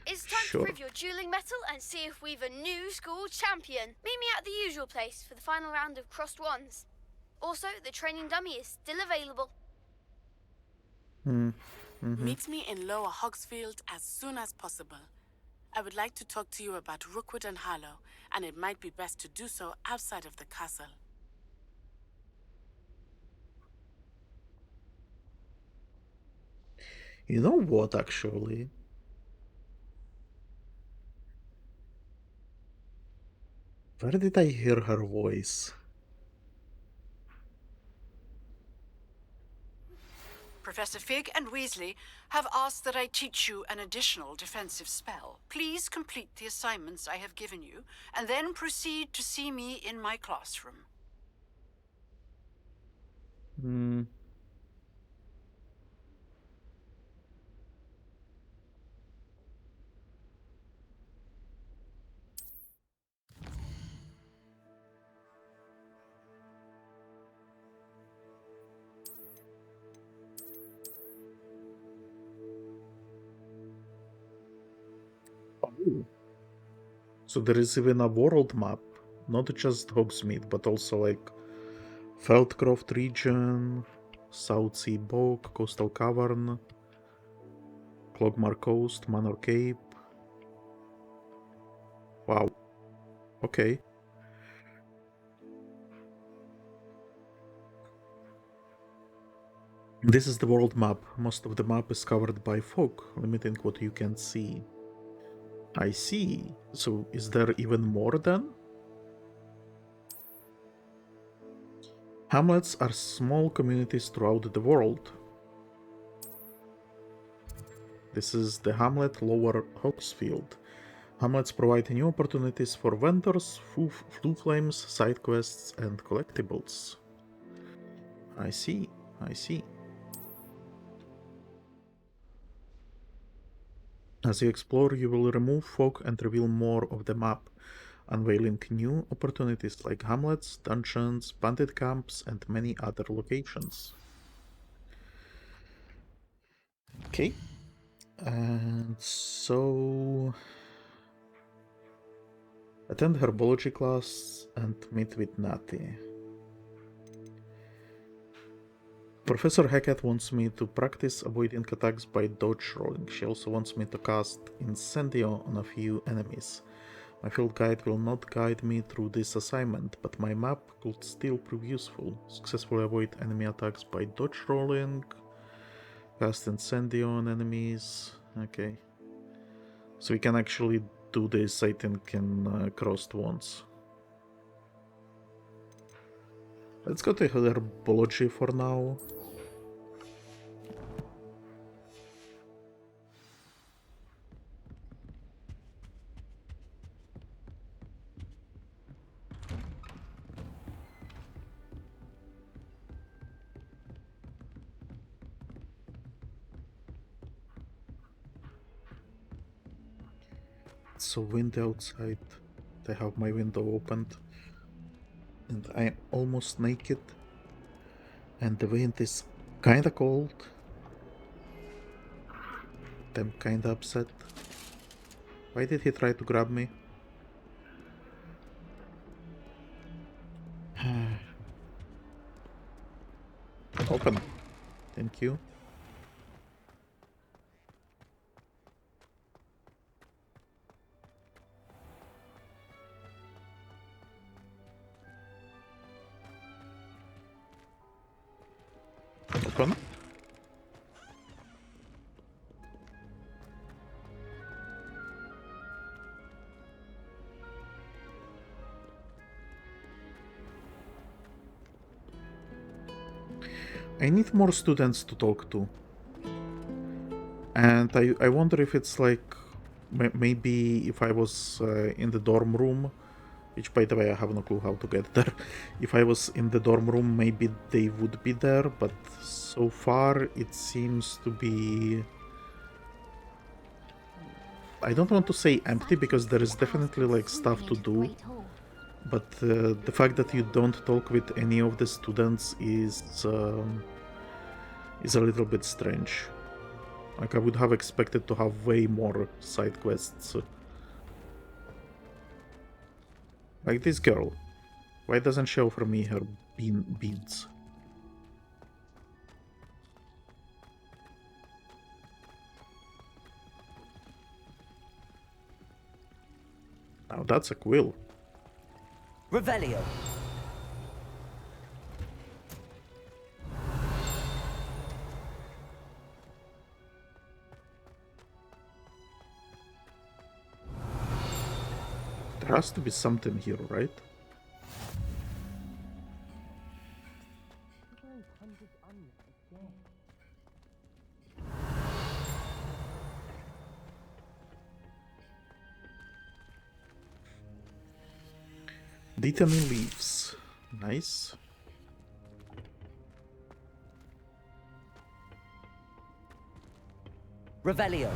M: It's time to prove your dueling mettle and see if we've a new school champion. Meet me at the usual place for the final round of crossed wands. Also, the training dummy is still available.
N: Meet me in Lower Hogsfield as soon as possible. I would like to talk to you about Rookwood and Harlow, and it might be best to do so outside of the castle.
A: You know what, actually? Where did I hear her voice?
O: Professor Fig and Weasley have asked that I teach you an additional defensive spell. Please complete the assignments I have given you, and then proceed to see me in my classroom.
A: So there is even a world map, not just Hogsmeade, but also like Feldcroft region, South Sea Bog, Coastal Cavern, Clogmar Coast, Manor Cape. Wow. Okay. This is the world map. Most of the map is covered by fog, limiting what you can see. I see. So is there even more then? Hamlets are small communities throughout the world. This is the hamlet Lower Hogsfield. Hamlets provide new opportunities for vendors, flue flames, side quests, and collectibles. I see. I see. As you explore, you will remove fog and reveal more of the map, unveiling new opportunities like hamlets, dungeons, bandit camps, and many other locations. Okay. And so... attend herbology class and meet with Natty. Professor Hackett wants me to practice avoiding attacks by dodge rolling. She also wants me to cast Incendio on a few enemies. My field guide will not guide me through this assignment, but my map could still prove useful. Successfully avoid enemy attacks by dodge rolling. Cast Incendio on enemies. Okay. So we can actually do this, I think, in crossed wands. Let's go to herbology for now. It's so windy outside. I have my window opened. And I am almost naked. And the wind is kinda cold. I'm kinda upset. Why did he try to grab me? Open. Thank you. Open. I need more students to talk to. And I wonder if it's like, maybe if I was in the dorm room, which by the way I have no clue how to get there. If I was in the dorm room, maybe they would be there, but so far it seems to be... I don't want to say empty, because there is definitely like stuff to do. But the fact that you don't talk with any of the students is a little bit strange. Like, I would have expected to have way more side quests. Like this girl. Why doesn't she offer me her beads? Now that's a quill.
B: Revelio.
A: There has to be something here, right? Dittany leaves. Nice.
B: Revelio.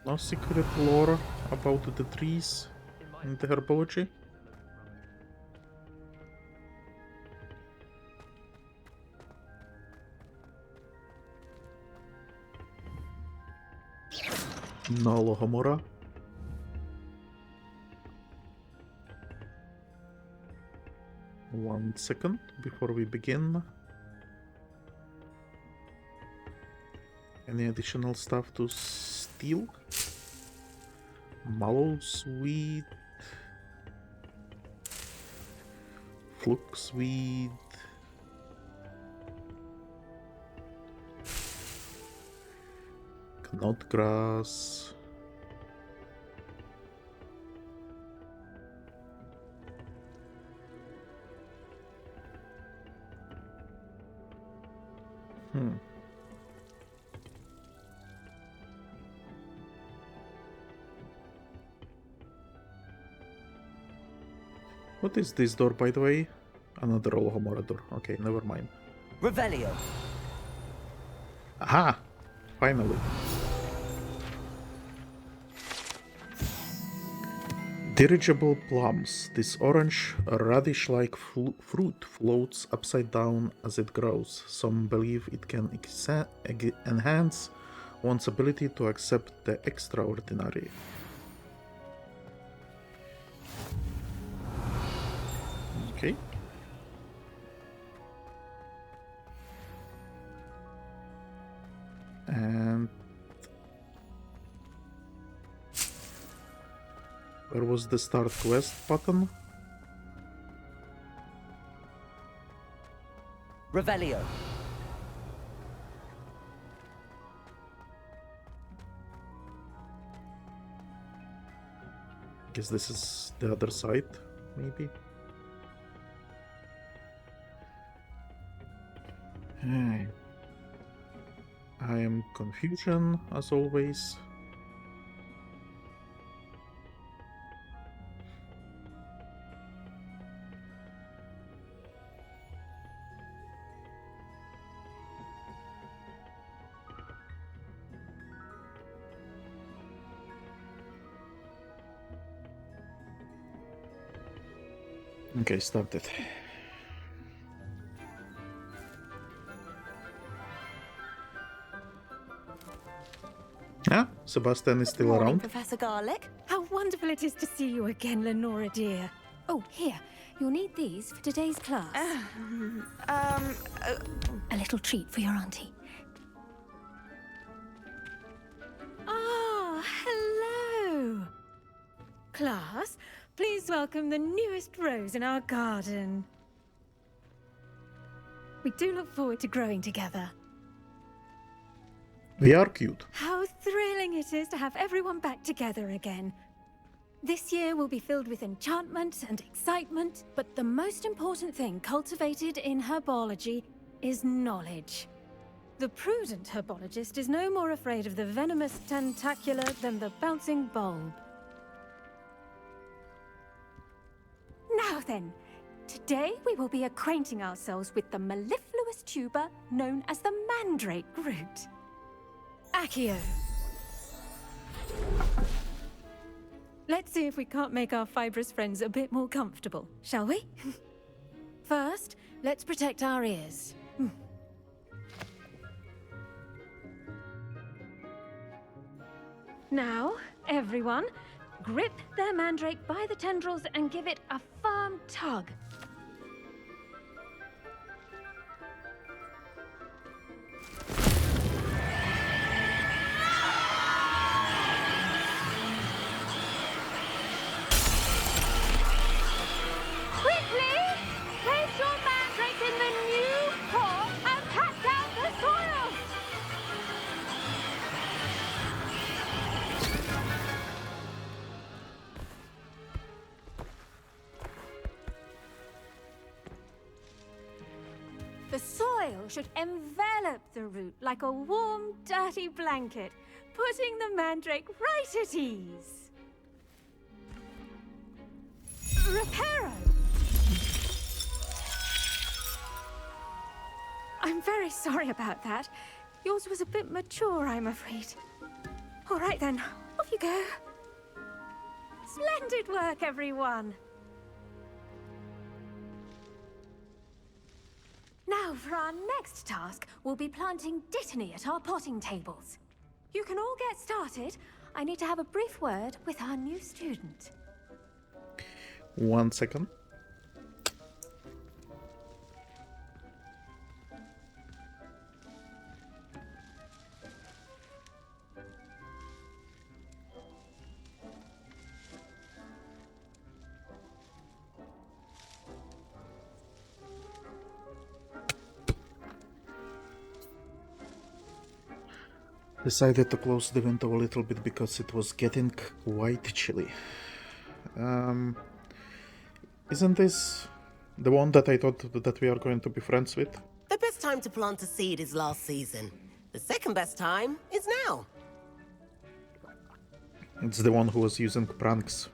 A: No secret lore about the trees in the herbology? No Lohomora. One second before we begin. Any additional stuff to steal? Mallowsweed, Fluxweed, Knotgrass, What is this door, by the way? Another Lohomora door. Okay, never mind.
B: Revelio.
A: Aha! Finally. Dirigible plums. This orange, radish-like fruit floats upside down as it grows. Some believe it can enhance one's ability to accept the extraordinary. Okay. And where was the start quest button?
B: Revelio.
A: Guess this is the other side, maybe. I am confusion, as always. Okay, started. Ah, Sebastian is still around.
P: Professor Garlick. How wonderful it is to see you again, Lenora dear. Oh, here. You'll need these for today's class. A little treat for your auntie. Ah, hello. Class, please welcome the newest rose in our garden. We do look forward to growing together.
A: We are cute.
P: How thrilling it is to have everyone back together again. This year will be filled with enchantment and excitement, but the most important thing cultivated in herbology is knowledge. The prudent herbologist is no more afraid of the venomous tentacula than the bouncing bulb. Now then, today we will be acquainting ourselves with the mellifluous tuber known as the mandrake root. Accio. Let's see if we can't make our fibrous friends a bit more comfortable, shall we? First, let's protect our ears. Now, everyone, grip their mandrake by the tendrils and give it a firm tug.
Q: Quickly! Place your mandrake in the new pot and pat down the soil!
P: The soil should envelop the root like a warm, dirty blanket, putting the mandrake right at ease. Reparo! I'm very sorry about that. Yours was a bit mature, I'm afraid. All right then, off you go. Splendid work, everyone. Now, for our next task, we'll be planting dittany at our potting tables. You can all get started. I need to have a brief word with our new student.
A: 1 second. Decided to close the window a little bit because it was getting quite chilly. Isn't this the one that I thought that we are going to be friends with?
R: The best time to plant a seed is last season. The second best time is now.
A: It's the one who was using pranks.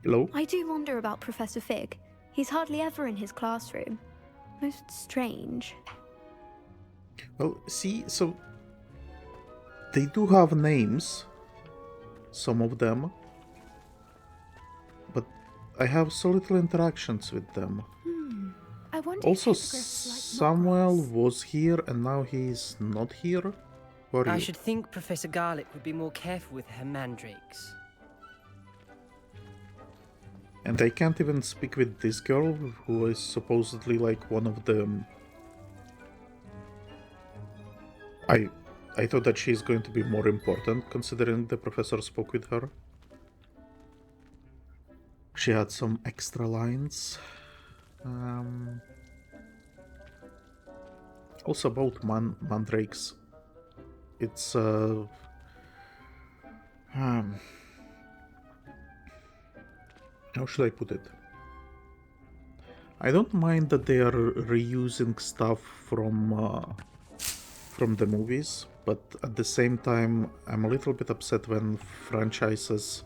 A: Hello?
S: I do wonder about Professor Fig. He's hardly ever in his classroom. Most strange.
A: Well, see, so they do have names, some of them, but I have so little interactions with them.
S: I wonder
A: Also,
S: if hippogriffs like
A: Samuel was here and now he's not here. Where are
T: I
A: you?
T: should think Professor Garlick would be more careful with her mandrakes.
A: And I can't even speak with this girl, who is supposedly like one of the... I thought that she's going to be more important, considering the professor spoke with her. She had some extra lines. Also about mandrakes. It's... how should I put it? I don't mind that they are reusing stuff from the movies, but at the same time, I'm a little bit upset when franchises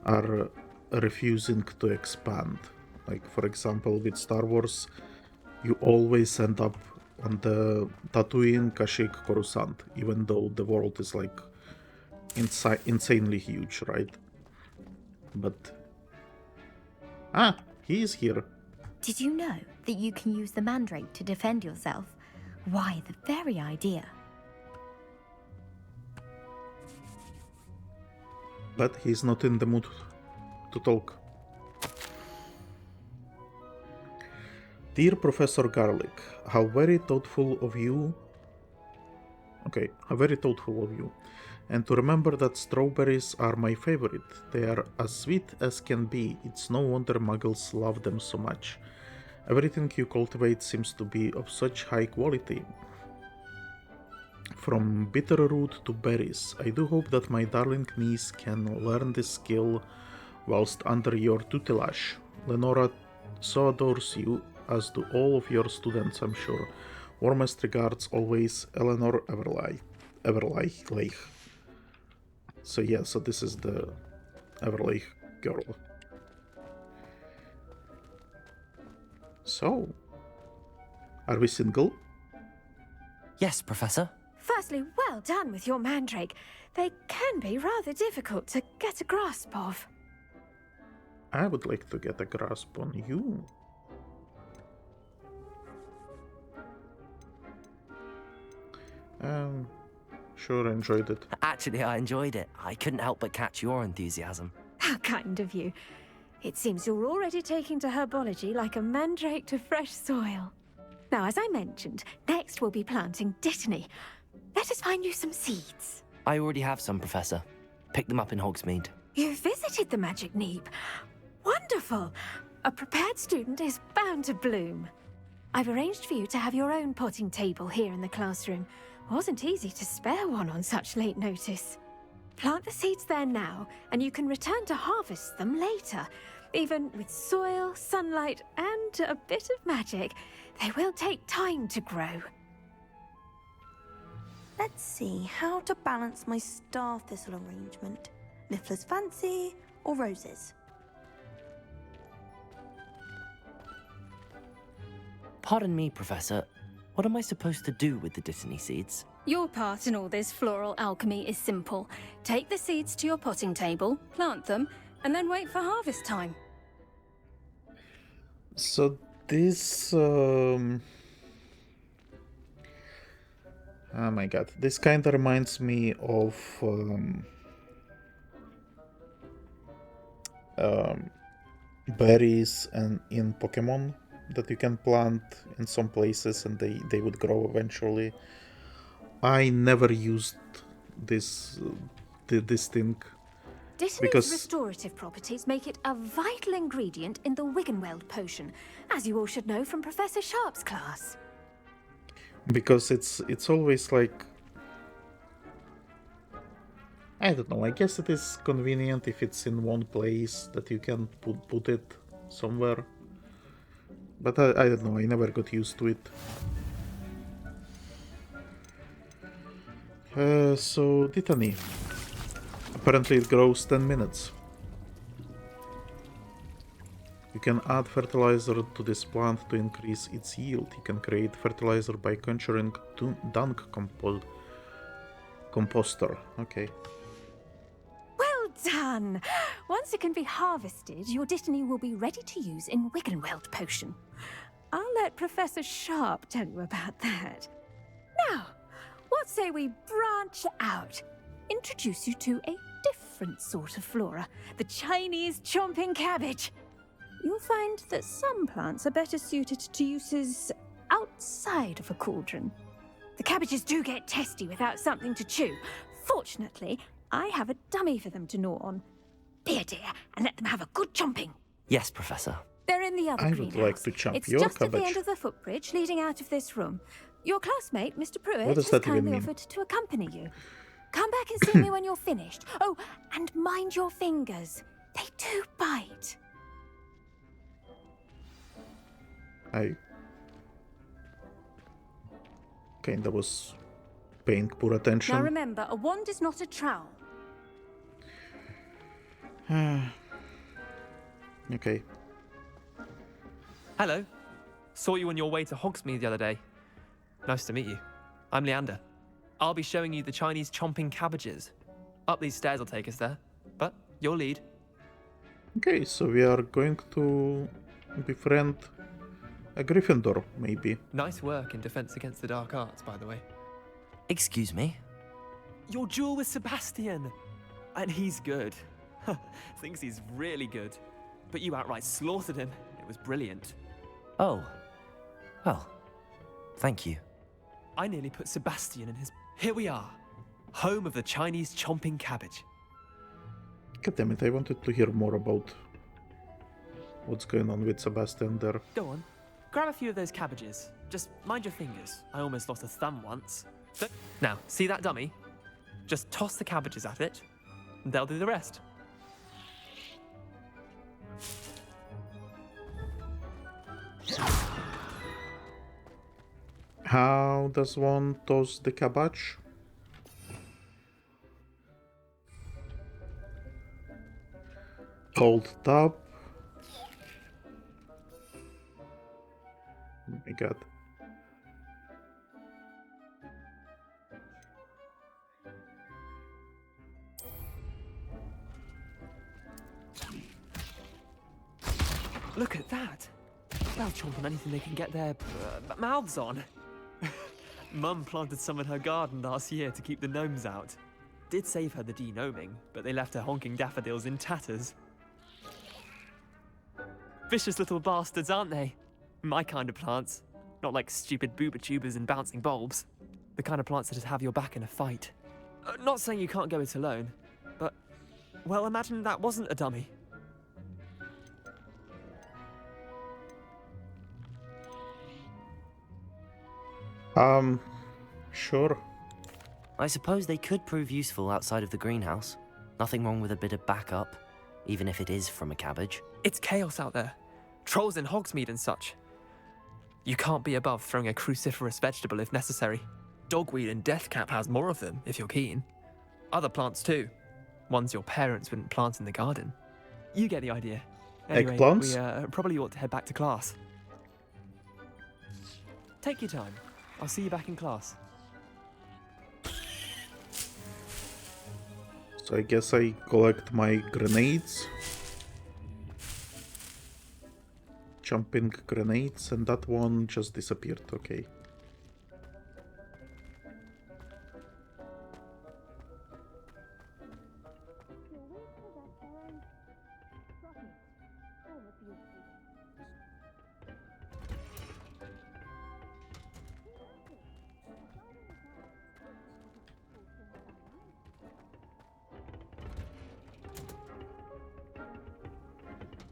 A: are refusing to expand. Like, for example, with Star Wars, you always end up on the Tatooine, Kashyyyk, Coruscant, even though the world is like insanely huge, right? But he is here.
U: Did you know that you can use the mandrake to defend yourself? Why, the very idea.
A: But he's not in the mood to talk. Dear Professor Garlick, how very thoughtful of you. Okay, how very thoughtful of you. And to remember that strawberries are my favorite. They are as sweet as can be. It's no wonder muggles love them so much. Everything you cultivate seems to be of such high quality. From bitter root to berries, I do hope that my darling niece can learn this skill whilst under your tutelage. Lenora so adores you, as do all of your students, I'm sure. Warmest regards always, Eleanor Everleigh. So yeah, so this is the Everleigh girl. So, are we single?
B: Yes, Professor.
P: First Seriously, well done with your mandrake. They can be rather difficult to get a grasp of.
A: I would like to get a grasp on you. Sure, I enjoyed it.
B: Actually, I enjoyed it. I couldn't help but catch your enthusiasm.
P: How kind of you. It seems you're already taking to herbology like a mandrake to fresh soil. Now, as I mentioned, next we'll be planting dittany. Let us find you some seeds.
B: I already have some, Professor. Picked them up in Hogsmeade.
P: You visited the Magic Neep. Wonderful! A prepared student is bound to bloom. I've arranged for you to have your own potting table here in the classroom. Wasn't easy to spare one on such late notice. Plant the seeds there now, and you can return to harvest them later. Even with soil, sunlight, and a bit of magic, they will take time to grow.
F: Let's see how to balance my star thistle arrangement. Niffler's fancy or roses?
B: Pardon me, Professor. What am I supposed to do with the dittany seeds?
P: Your part in all this floral alchemy is simple. Take the seeds to your potting table, plant them, and then wait for harvest time.
A: So this... Oh my god, this kind of reminds me of berries and in Pokemon that you can plant in some places and they would grow eventually. I never used this this thing
P: Dittany's
A: because
P: restorative properties make it a vital ingredient in the Wiggenweld potion, as you all should know from Professor Sharp's class.
A: it's always like, I don't know, I guess it is convenient if it's in one place that you can put it somewhere. But I don't know, I never got used to it. So, dittany. Apparently it grows 10 minutes. You can add fertilizer to this plant to increase its yield. You can create fertilizer by conjuring dung composter. Okay.
P: Well done! Once it can be harvested, your dittany will be ready to use in Wiggenweld potion. I'll let Professor Sharp tell you about that. Now, what say we branch out? Introduce you to a different sort of flora, the Chinese chomping cabbage. You'll find that some plants are better suited to uses outside of a cauldron. The cabbages do get testy without something to chew. Fortunately, I have a dummy for them to gnaw on. Be a dear and let them have a good chomping.
B: Yes, Professor.
P: They're in the other
A: I
P: greenhouse.
A: would like to chomp
P: It's
A: your
P: just
A: cabbage.
P: at the end of the footbridge leading out of this room. Your classmate, Mr. Pruitt,
A: What does
P: has
A: that even
P: kindly
A: mean?
P: offered to accompany you. Come back and see me when you're finished. Oh, and mind your fingers. They do bite.
A: I kinda was paying poor attention.
P: Now remember, a wand is not a trowel.
A: Okay.
E: Hello. Saw you on your way to Hogsmeade the other day. Nice to meet you. I'm Leander. I'll be showing you the Chinese chomping cabbages. Up these stairs will take us there, but your lead.
A: Okay, so we are going to befriend a Gryffindor, maybe.
E: Nice work in Defense Against the Dark Arts, by the way.
B: Excuse me?
E: Your duel with Sebastian! And he's good. Thinks he's really good. But you outright slaughtered him. It was brilliant.
B: Oh. Well, thank you.
E: I nearly put Sebastian in his... Here we are. Home of the Chinese chomping cabbage.
A: God damn it, I wanted to hear more about what's going on with Sebastian there.
E: Go on. Grab a few of those cabbages. Just mind your fingers. I almost lost a thumb once. So, now, see that dummy? Just toss the cabbages at it, and they'll do the rest.
A: How does one toss the cabbage? Hold tab. Oh my god.
E: Look at that. They'll chomp on anything they can get their mouths on. Mum planted some in her garden last year to keep the gnomes out. Did save her the de-gnoming, but they left her honking daffodils in tatters. Vicious little bastards, aren't they? My kind of plants. Not like stupid booba tubers and bouncing bulbs. The kind of plants that just have your back in a fight. Not saying you can't go it alone, but, well, imagine that wasn't a dummy.
A: Sure.
B: I suppose they could prove useful outside of the greenhouse. Nothing wrong with a bit of backup, even if it is from a cabbage.
E: It's chaos out there. Trolls in Hogsmeade and such. You can't be above throwing a cruciferous vegetable if necessary. Dogweed and deathcap has more of them, if you're keen. Other plants too. Ones your parents wouldn't plant in the garden. You get the idea. Anyway,
A: Eggplants?
E: we probably ought to head back to class. Take your time. I'll see you back in class.
A: So I guess I collect my grenades. Jumping grenades, and that one just disappeared, okay.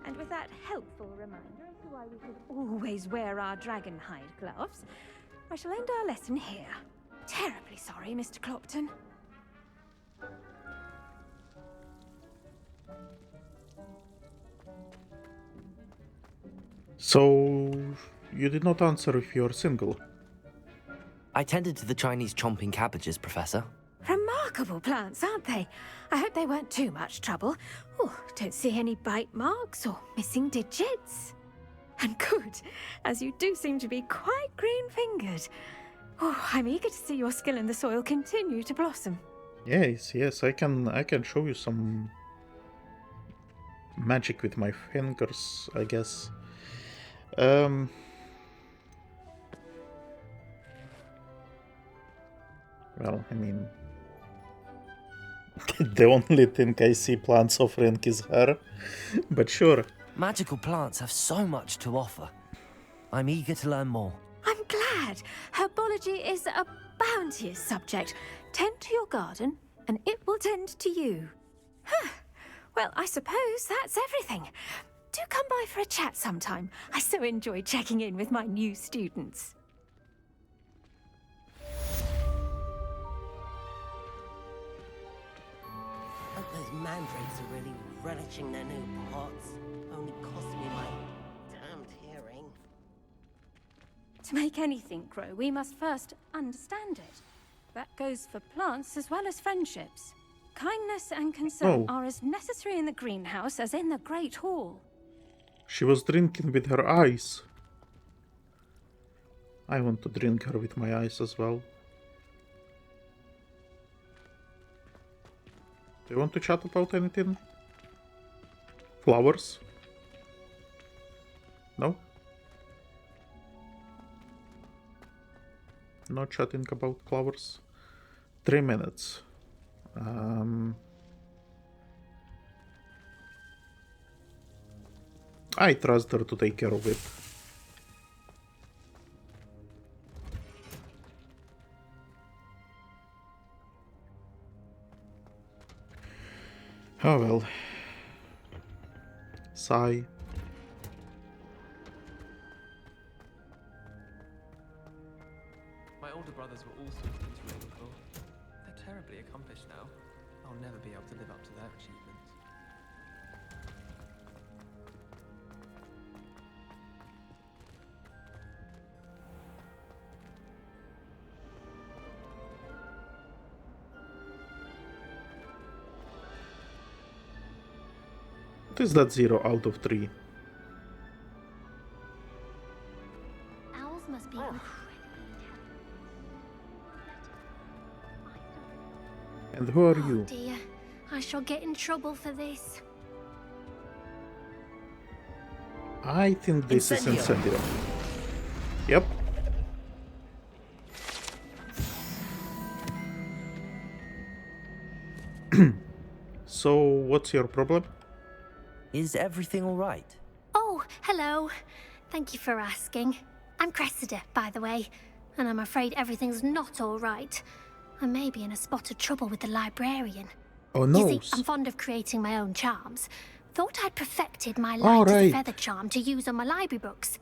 P: And with that helpful reminder as to why we should always wear our dragon hide gloves, I shall end our lesson here. Terribly sorry, Mr. Clopton.
A: So, you did not answer if you're single.
B: I tended to the Chinese chomping cabbages, Professor.
P: Remarkable plants, aren't they? I hope they weren't too much trouble. Oh, don't see any bite marks or missing digits. And good, as you do seem to be quite green-fingered. Oh, I'm eager to see your skill in the soil continue to blossom.
A: Yes, I can show you some magic with my fingers, I guess. Well, I mean, the only thing I see plants offering is her, but sure.
B: Magical plants have so much to offer. I'm eager to learn more.
P: I'm glad. Herbology is a bounteous subject. Tend to your garden, and it will tend to you. Huh. Well, I suppose that's everything. Do come by for a chat sometime. I so enjoy checking in with my new students.
R: Hope those mandrakes are really relishing their new pots. Only cost me my damned hearing.
P: To make anything grow, we must first understand it. That goes for plants as well as friendships. Kindness and concern are as necessary in the greenhouse as in the Great Hall.
A: She was drinking with her eyes. I want to drink her with my eyes as well. Do you want to chat about anything? Flowers? No? Not chatting about flowers? 3 minutes. I trust her to take care of it. Oh well. Sigh.
E: My older brothers were all sorts into Ravenclaw. They're terribly accomplished now. I'll never be able to live up to their achievements.
A: What is that 0 out of 3?
Q: Owls must be
A: And who are you?
Q: dear, I shall get in trouble for this.
A: I think this is Incendio. Yep. So, what's your problem?
B: Is everything all right?
J: Oh, hello. Thank you for asking. I'm Cressida, by the way, and I'm afraid everything's not all right. I may be in a spot of trouble with the librarian.
A: Oh no!
J: You see, I'm fond of creating my own charms. Thought I'd perfected my light as a feather charm to use on my library books.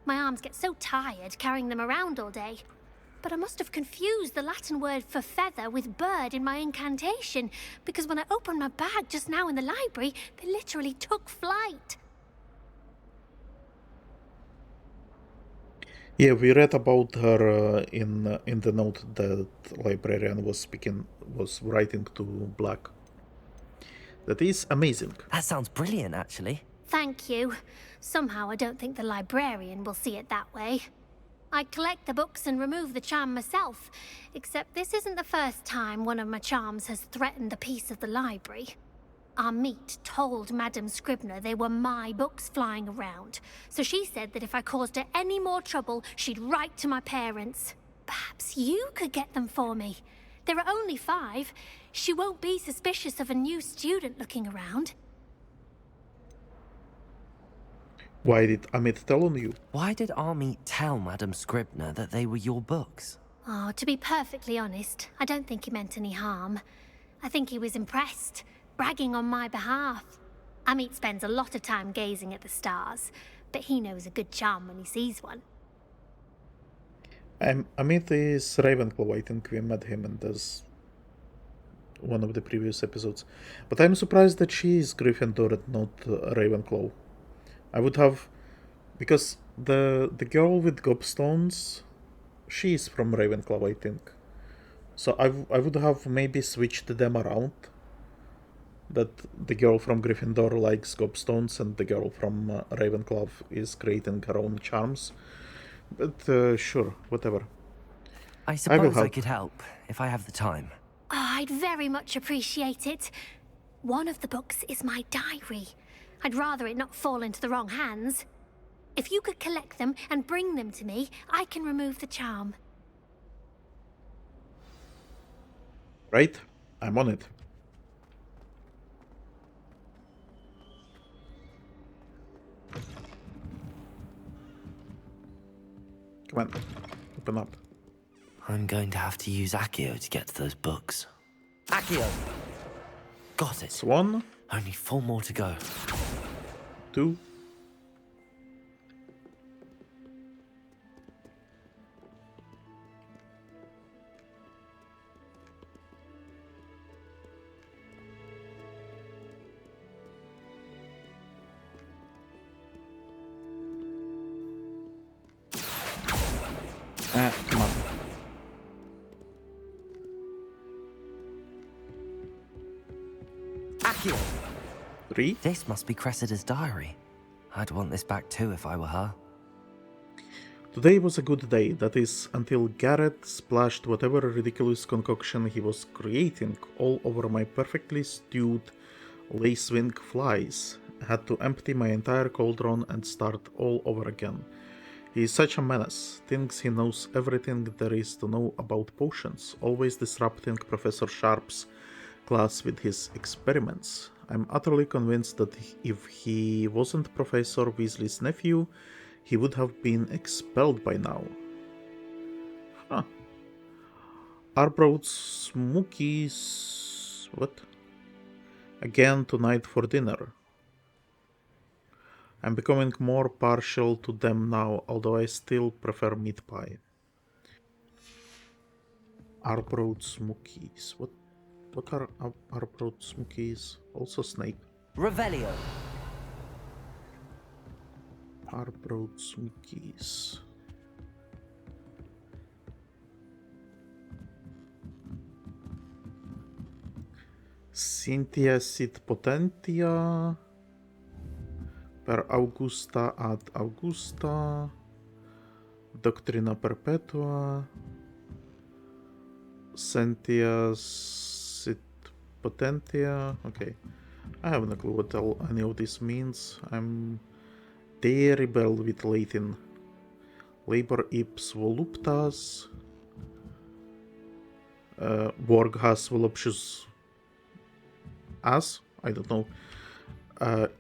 J: My arms get so tired carrying them around all day. But I must have confused the Latin word for feather with bird in my incantation, because when I opened my bag just now in the library, they literally took flight.
A: Yeah, we read about her in the note that librarian was writing to Black. That is amazing.
B: That sounds brilliant, actually.
J: Thank you. Somehow I don't think the librarian will see it that way. I'd collect the books and remove the charm myself, except this isn't the first time one of my charms has threatened the peace of the library. Our meet told Madame Scribner they were my books flying around, so she said that if I caused her any more trouble, she'd write to my parents. Perhaps you could get them for me. There are only 5. She won't be suspicious of a new student looking around.
A: Why did Amit tell on you?
B: Why did Amit tell Madame Scribner that they were your books?
J: Oh, to be perfectly honest, I don't think he meant any harm. I think he was impressed, bragging on my behalf. Amit spends a lot of time gazing at the stars, but he knows a good charm when he sees one.
A: Amit is Ravenclaw. I think we met him in one of the previous episodes. But I'm surprised that she is Gryffindor and not Ravenclaw. I would have, because the girl with gobstones, she is from Ravenclaw, I think. So I would have maybe switched them around. That the girl from Gryffindor likes gobstones and the girl from Ravenclaw is creating her own charms. But sure, whatever.
B: I suppose I could help if I have the time.
J: Oh, I'd very much appreciate it. One of the books is my diary. I'd rather it not fall into the wrong hands. If you could collect them and bring them to me, I can remove the charm.
A: Right, I'm on it. Come on, open up.
B: I'm going to have to use Accio to get to those books. Accio! Got it.
A: It's 1.
B: Only 4 more to go.
A: 2. Come on.
B: Accio!
A: 3.
B: This must be Cressida's diary. I'd want this back too if I were her.
A: Today was a good day, that is, until Garrett splashed whatever ridiculous concoction he was creating all over my perfectly stewed lacewing flies. I had to empty my entire cauldron and start all over again. He is such a menace, thinks he knows everything there is to know about potions, always disrupting Professor Sharp's class with his experiments. I'm utterly convinced that if he wasn't Professor Weasley's nephew, he would have been expelled by now. Huh. Arbroath Smokies... what? Again tonight for dinner. I'm becoming more partial to them now, although I still prefer meat pie. Arbroath Smokies. What are Arbroath Smokies? Also Snape.
B: Revelio.
A: Arbroath Smokies. Cynthia sit potentia per Augusta ad Augusta, Doctrina Perpetua, Cynthia sit potentia. Okay, I have no clue what any of this means. I'm Terrible with Latin. Labor ips voluptas. Borghas voluptuous as? I don't know.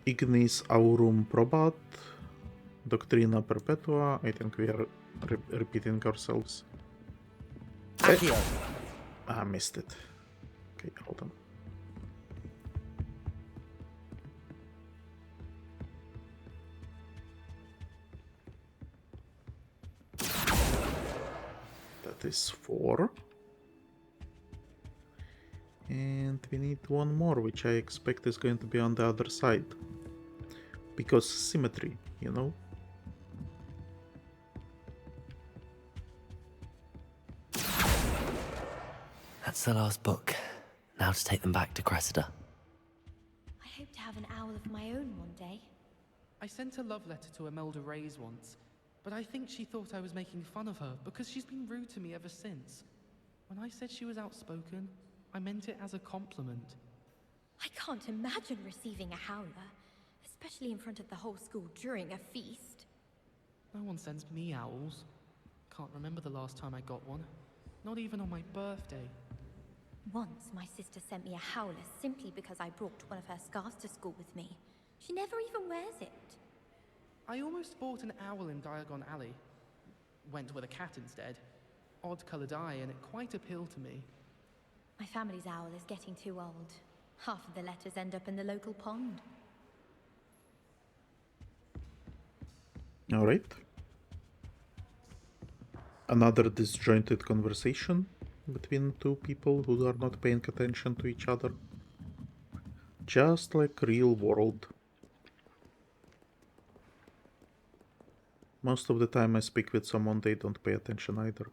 A: Ignis aurum probat. Doctrina perpetua. I think we are repeating ourselves. I missed it. Okay, hold on. That is 4. And we need one more, which I expect is going to be on the other side. Because symmetry, you know?
B: That's the last book. Now to take them back to Cressida.
U: I hope to have an owl of my own one day.
G: I sent a love letter to Imelda Reyes once, but I think she thought I was making fun of her because she's been rude to me ever since. When I said she was outspoken, I meant it as a compliment.
U: I can't imagine receiving a howler, especially in front of the whole school during a feast.
G: No one sends me owls. Can't remember the last time I got one. Not even on my birthday.
U: Once, my sister sent me a howler simply because I brought one of her scarves to school with me. She never even wears it.
G: I almost bought an owl in Diagon Alley. Went with a cat instead. Odd-coloured eye, and it quite appealed to me.
U: My family's owl is getting too old. Half of the letters end up in the local pond.
A: Alright. Another disjointed conversation between two people who are not paying attention to each other. Just like real world. Most of the time I speak with someone, they don't pay attention either.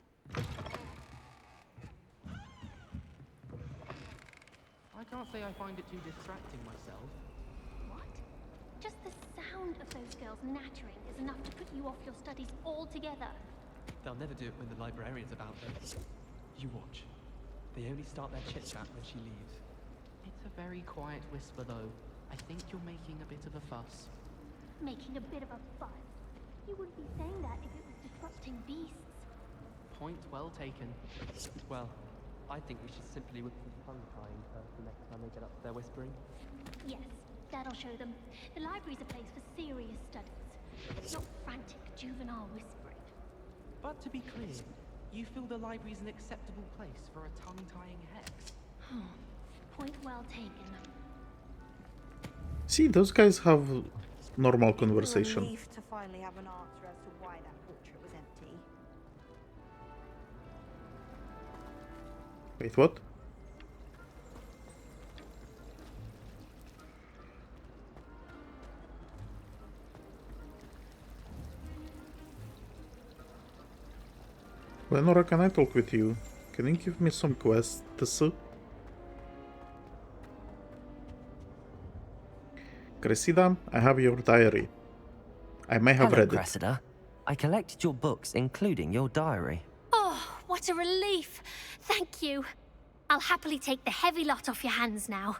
G: I can't say I find it too distracting myself.
J: What? Just the sound of those girls nattering is enough to put you off your studies altogether.
E: They'll never do it when the librarian's about them. You watch. They only start their chit-chat when she leaves.
G: It's a very quiet whisper, though. I think you're making a bit of a fuss.
J: Making a bit of a fuss? You wouldn't be saying that if it was disrupting beasts.
G: Point well taken.
E: Well, I think we should simply whip some tongue-tying first the next time they get up to their whispering.
J: Yes, that'll show them. The library's a place for serious studies, not frantic juvenile whispering.
G: But to be clear, you feel the library's an acceptable place for a tongue-tying hex?
J: Point well taken.
A: See, those guys have normal conversation.
V: Relief to finally have an answer as to why that portrait was empty.
A: Wait, what? Lenora, can I talk with you? Can you give me some quests? Cressida, I have your diary. I may have read
B: Cressida. I collected your books, including your diary.
J: Oh, what a relief. Thank you. I'll happily take the heavy lot off your hands now.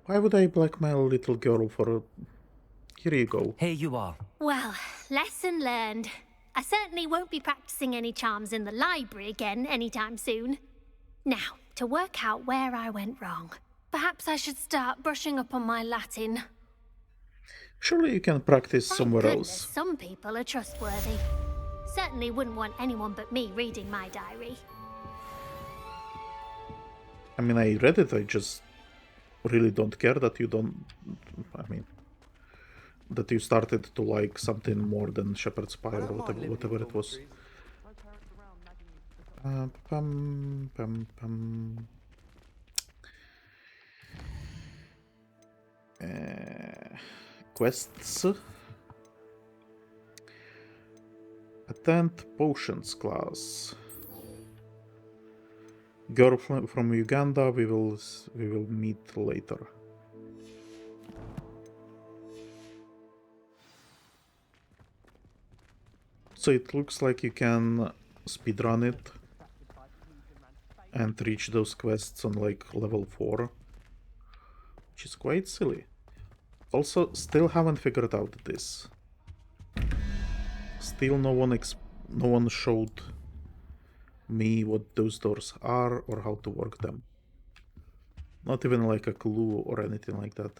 A: Why would I blackmail a little girl for a... Here you go.
B: Here you are.
J: Well, lesson learned. I certainly won't be practicing any charms in the library again anytime soon. Now, to work out where I went wrong. Perhaps I should start brushing up on my Latin.
A: Surely you can practice somewhere else.
J: Some people are trustworthy. Certainly wouldn't want anyone but me reading my diary.
A: I mean, I read it, I just really don't care that you don't... I mean... that you started to like something more than Shepherd's Pie or whatever it was. Quests. Attend potions class. Girl from Uganda. We will meet later. So it looks like you can speedrun it and reach those quests on like level 4. which is quite silly. Also, still haven't figured out this. Still no one showed me what those doors are or how to work them. Not even like a clue or anything like that.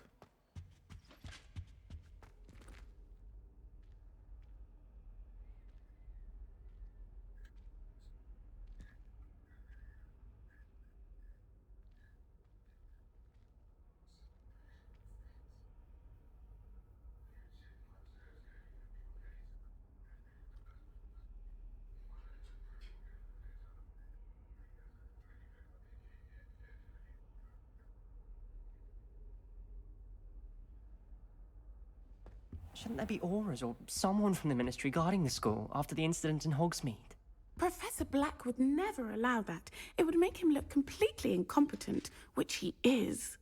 T: Shouldn't there be auras or someone from the Ministry guarding the school after the incident in Hogsmeade?
N: Professor Black would never allow that. It would make him look completely incompetent, which he is.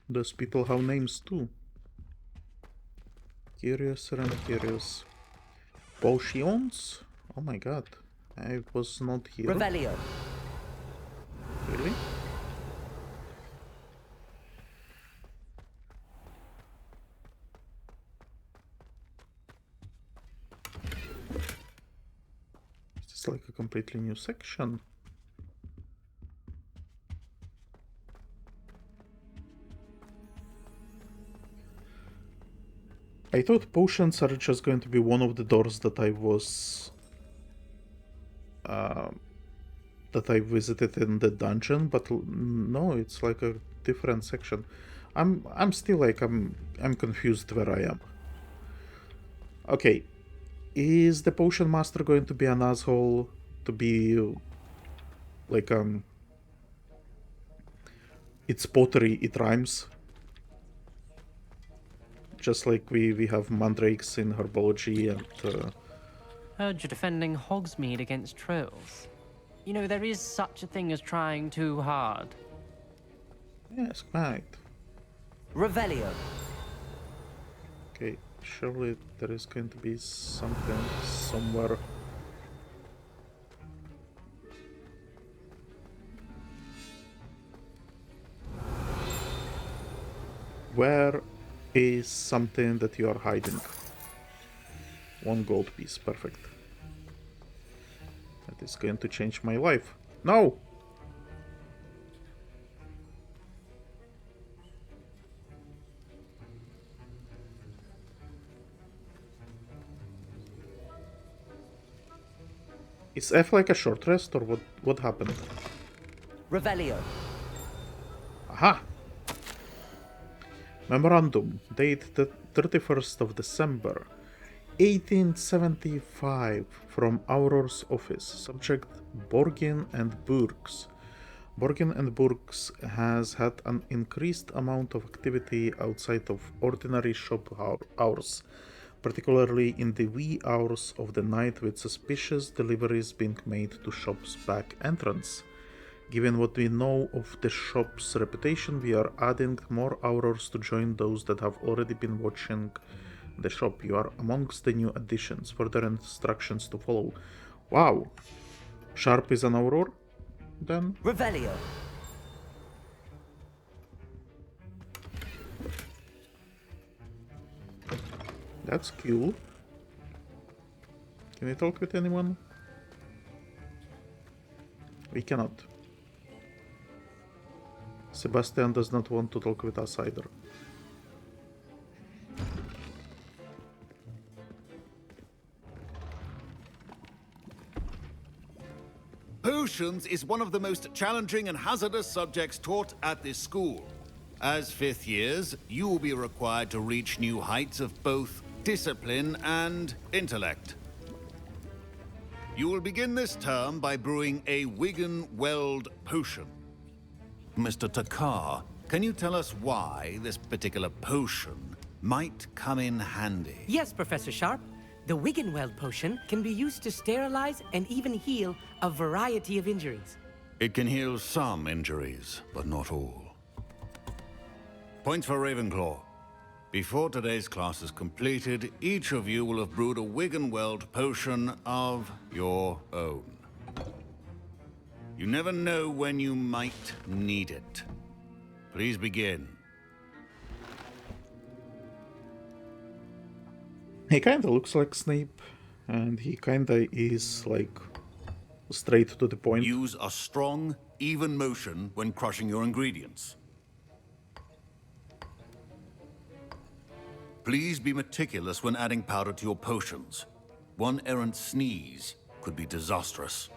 A: Those people have names too. Curious and curious. Potions? Oh my god. I was not here.
T: Revelio.
A: Really? It's like a completely new section. I thought potions are just going to be one of the doors that I was that I visited in the dungeon, but no, it's like a different section. I'm still like I'm confused where I am. Okay. Is the potion master going to be an asshole? To be like it's pottery, it rhymes. Just like we have mandrakes in herbology and
T: Heard you're defending Hogsmeade against trolls. You know, there is such a thing as trying too hard.
A: yes, quite.
T: Revelio.
A: Okay, surely there is going to be something somewhere. Where is something that you are hiding? 1 gold piece, perfect. That is going to change my life. No! Is F like a short rest or what happened?
T: Revelio.
A: Aha! Memorandum, date the 31st of December, 1875, from Auror's office. Subject, Borgin and Burgs. Borgin and Burgs has had an increased amount of activity outside of ordinary shop hours, particularly in the wee hours of the night, with suspicious deliveries being made to shop's back entrance. Given what we know of the shop's reputation, we are adding more Aurors to join those that have already been watching the shop. You are amongst the new additions. Further instructions to follow. Wow. Sharp is an Auror, then?
T: Revelio.
A: That's cool. Can we talk with anyone? We cannot. Sebastian does not want to talk with us either.
D: Potions is one of the most challenging and hazardous subjects taught at this school. As 5th years, you will be required to reach new heights of both discipline and intellect. You will begin this term by brewing a Wigan-Weld potion. Mr. Takar, can you tell us why this particular potion might come in handy?
H: Yes, Professor Sharp. The Wigan-Weld potion can be used to sterilize and even heal a variety of injuries.
D: It can heal some injuries, but not all. Points for Ravenclaw. Before today's class is completed, each of you will have brewed a Wigan-Weld potion of your own. You never know when you might need it. Please begin.
A: He kinda looks like Snape, and he kinda is, like, straight to the point.
D: Use a strong, even motion when crushing your ingredients. Please be meticulous when adding powder to your potions. One errant sneeze could be disastrous.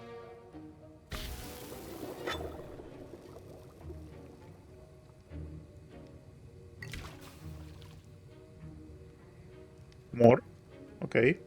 A: More? Okay.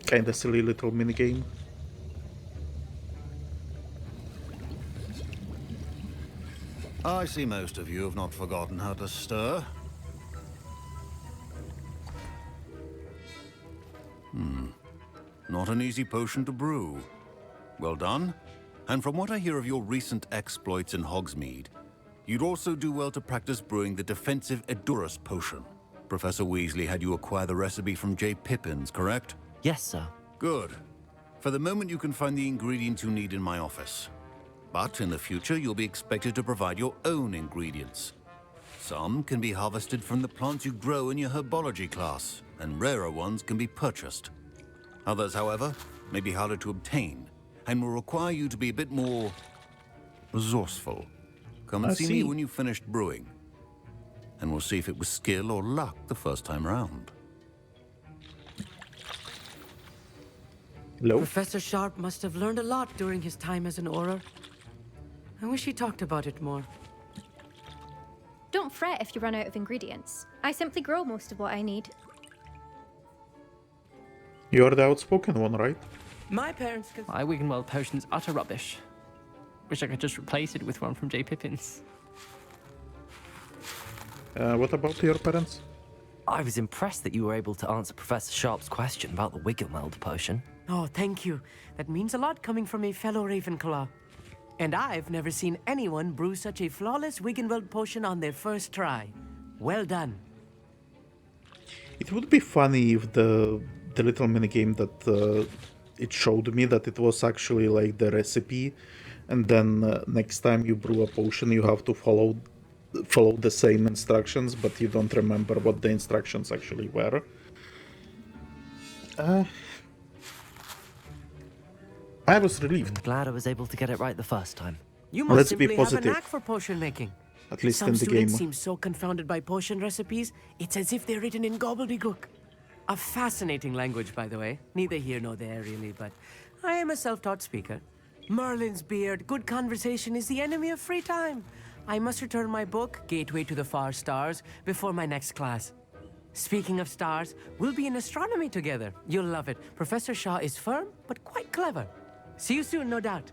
A: Kinda silly little minigame.
D: I see most of you have not forgotten how to stir. Not an easy potion to brew. Well done. And from what I hear of your recent exploits in Hogsmeade, you'd also do well to practice brewing the defensive Edurus potion. Professor Weasley had you acquire the recipe from J. Pippin's, correct?
B: Yes, sir.
D: Good. For the moment, you can find the ingredients you need in my office. But in the future, you'll be expected to provide your own ingredients. Some can be harvested from the plants you grow in your herbology class, and rarer ones can be purchased. Others, however, may be harder to obtain, and will require you to be a bit more resourceful. Come and see me when you've finished brewing, and we'll see if it was skill or luck the first time round.
A: Hello?
H: Professor Sharp must have learned a lot during his time as an Auror. I wish he talked about it more.
S: Don't fret if you run out of ingredients. I simply grow most of what I need.
A: You're the outspoken one, right?
H: My parents could...
E: My Wiggenweld potion's utter rubbish. Wish I could just replace it with one from J. Pippin's.
A: What about your parents?
B: I was impressed that you were able to answer Professor Sharp's question about the Wiggenweld potion.
H: Oh, thank you. That means a lot coming from a fellow Ravenclaw. And I've never seen anyone brew such a flawless Wiggenweld potion on their first try. Well done.
A: It would be funny if the little minigame that it showed me that it was actually like the recipe, and then next time you brew a potion you have to follow the same instructions, but you don't remember what the instructions actually were. I was relieved.
B: I'm glad I was able to get it right the first time.
H: You must
A: Let's be
H: simply have a
A: positive.
H: knack for potion making.
A: At least
H: Some
A: in the
H: students
A: game.
H: seem so confounded by potion recipes, it's as if they're written in gobbledygook. A fascinating language, by the way. Neither here nor there, really, but I am a self-taught speaker. Merlin's beard, good conversation is the enemy of free time. I must return my book, Gateway to the Far Stars, before my next class. Speaking of stars, we'll be in astronomy together. You'll love it. Professor Shaw is firm, but quite clever. See you soon, no doubt.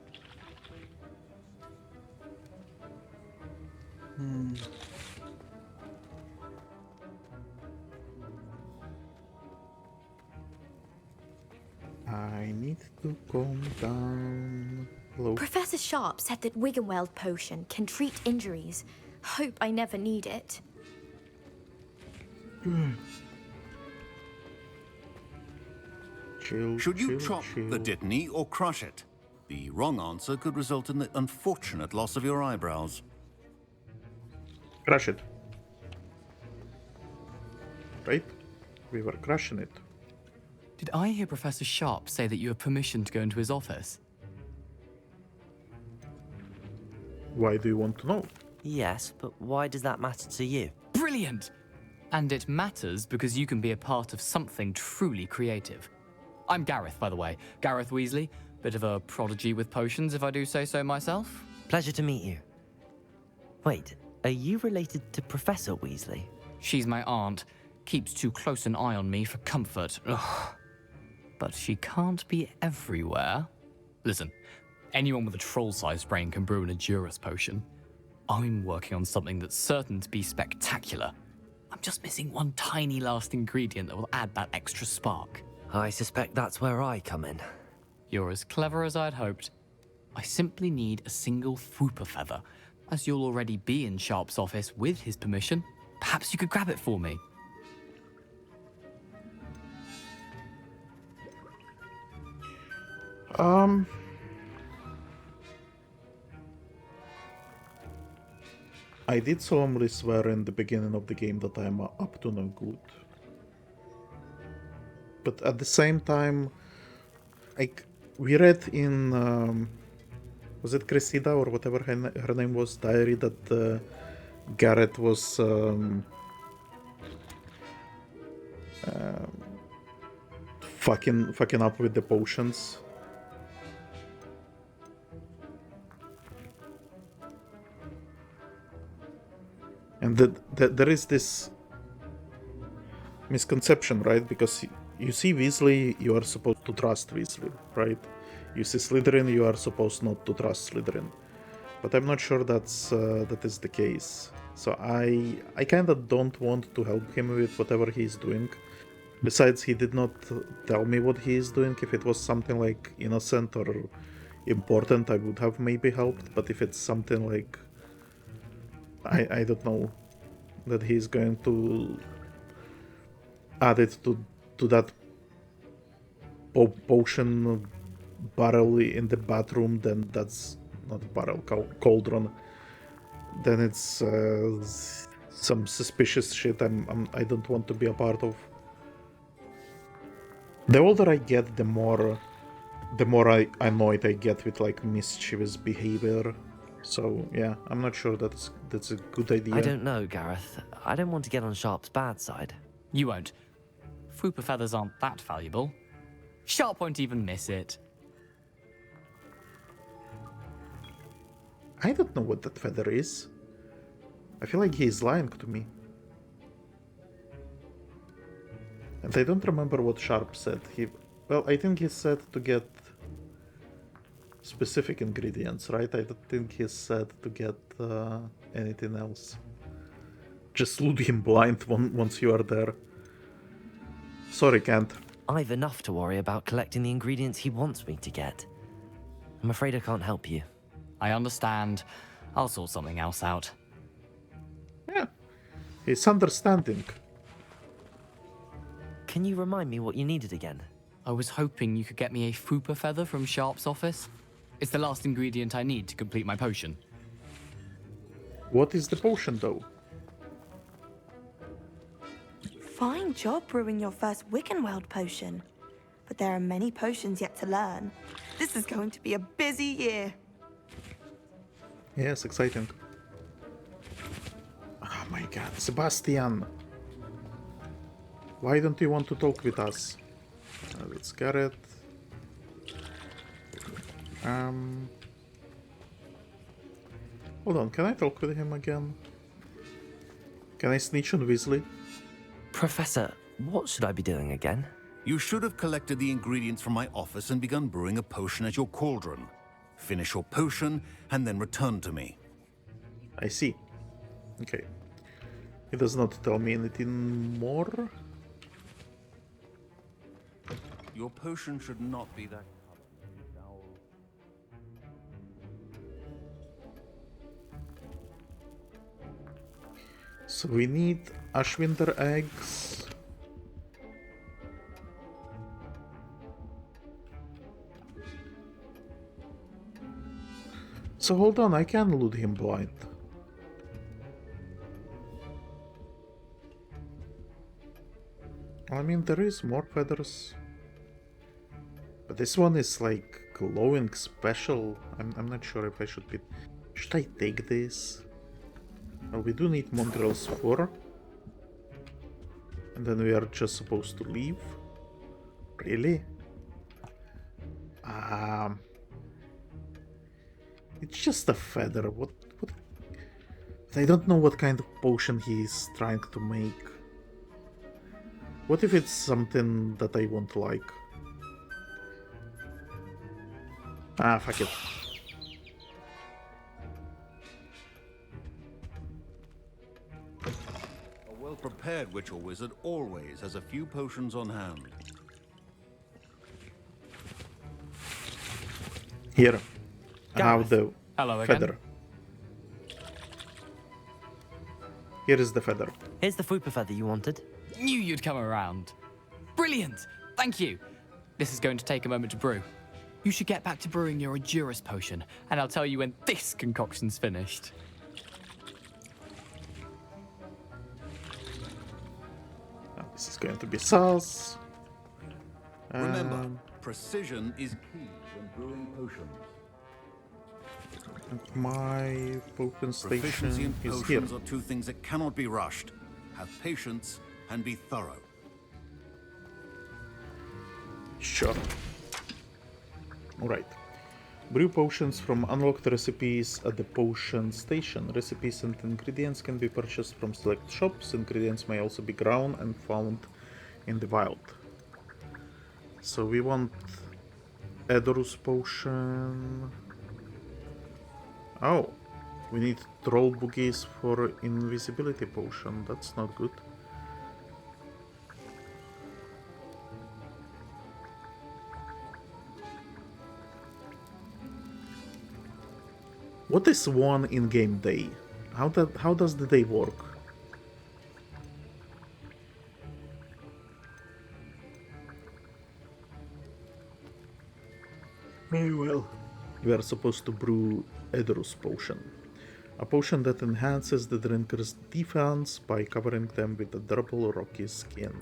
A: I need to calm down. Hello.
U: Professor Sharp said that Wiggenweld potion can treat injuries. Hope I never need it.
A: Chill,
D: Should you
A: chill,
D: chop
A: chill.
D: the Dittany or crush it? The wrong answer could result in the unfortunate loss of your eyebrows.
A: Crush it. Right? We were crushing it.
C: Did I hear Professor Sharp say that you have permission to go into his office?
A: Why do you want to know?
B: Yes, but why does that matter to you?
C: Brilliant! And it matters because you can be a part of something truly creative. I'm Gareth, by the way. Gareth Weasley. Bit of a prodigy with potions, if I do say so myself.
B: Pleasure to meet you. Wait, are you related to Professor Weasley?
C: She's my aunt. Keeps too close an eye on me for comfort. Ugh. But she can't be everywhere. Listen, anyone with a troll-sized brain can brew an Edurus potion. I'm working on something that's certain to be spectacular. I'm just missing one tiny last ingredient that will add that extra spark.
B: I suspect that's where I come in.
C: You're as clever as I'd hoped. I simply need a single Fwooper feather. As you'll already be in Sharp's office with his permission, perhaps you could grab it for me.
A: I did solemnly swear in the beginning of the game that I'm up to no good. But at the same time, like, we read in, was it Cressida or whatever her name was, diary, that Garrett was fucking up with the potions. And there is this misconception, right? Because you see Weasley, you are supposed to trust Weasley, right? You see Slytherin, you are supposed not to trust Slytherin. But I'm not sure that is the case. So I kind of don't want to help him with whatever he is doing. Besides, he did not tell me what he is doing. If it was something like innocent or important, I would have maybe helped. But if it's something like, I don't know, that he's going to add it to that potion barrel in the bathroom, then that's not barrel, cauldron. Then it's some suspicious shit I don't want to be a part of. The older I get, the more I annoyed I get with like mischievous behavior. So yeah, I'm not sure that's a good idea.
B: I don't know, Gareth. I don't want to get on Sharp's bad side.
C: You won't. Fwooper feathers aren't that valuable. Sharp won't even miss it.
A: I don't know what that feather is. I feel like he's lying to me. And I don't remember what Sharp said. Well, I think he said to get specific ingredients, right? I don't think he said to get anything else. Just loot him blind once you are there. Sorry, Kent.
B: I've enough to worry about collecting the ingredients he wants me to get. I'm afraid I can't help you.
C: I understand. I'll sort something else out.
A: Yeah, it's understanding.
B: Can you remind me what you needed again?
C: I was hoping you could get me a Fwooper feather from Sharp's office. It's the last ingredient I need to complete my potion.
A: What is the potion, though?
F: Fine job brewing your first Wiccanweld potion. But there are many potions yet to learn. This is going to be a busy year.
A: Yes, exciting. Oh my god, Sebastian! Why don't you want to talk with us? Let's get it. Hold on, can I talk with him again? Can I snitch on Weasley?
B: Professor, what should I be doing again?
D: You should have collected the ingredients from my office and begun brewing a potion at your cauldron. Finish your potion and then return to me.
A: I see. Okay. He does not tell me anything more.
D: Your potion should not be that.
A: So we need Ashwinder eggs. So hold on, I can loot him blind. I mean, there is more feathers. But this one is like glowing special. I'm not sure if I should be... Should I take this? Well, we do need Mongrel's fur. And then we are just supposed to leave. Really? It's just a feather. What? I don't know what kind of potion he's trying to make. What if it's something that I won't like? Fuck it.
D: A well-prepared witch or wizard always has a few potions on hand.
A: Here, I have
C: Gareth.
A: the
C: Hello again.
A: feather. Here is the feather.
B: Here's the fupa feather you wanted.
C: Knew you'd come around. Brilliant! Thank you. This is going to take a moment to brew. You should get back to brewing your Adurus potion, and I'll tell you when this concoction's finished.
A: Now, this is going to be sauce.
D: Remember, precision is key when brewing potions.
A: My potion
D: Proficiency
A: station
D: in
A: is here.
D: potions are two things that cannot be rushed. Have patience and be thorough.
A: Sure. Alright. Brew potions from unlocked recipes at the potion station. Recipes and ingredients can be purchased from select shops. Ingredients may also be ground and found in the wild. So we want Edorus potion. Oh, we need troll boogies for invisibility potion. That's not good. What is one in-game day? How does the day work? Very well. We are supposed to brew Edorus potion. A potion that enhances the drinker's defense by covering them with a durable rocky skin.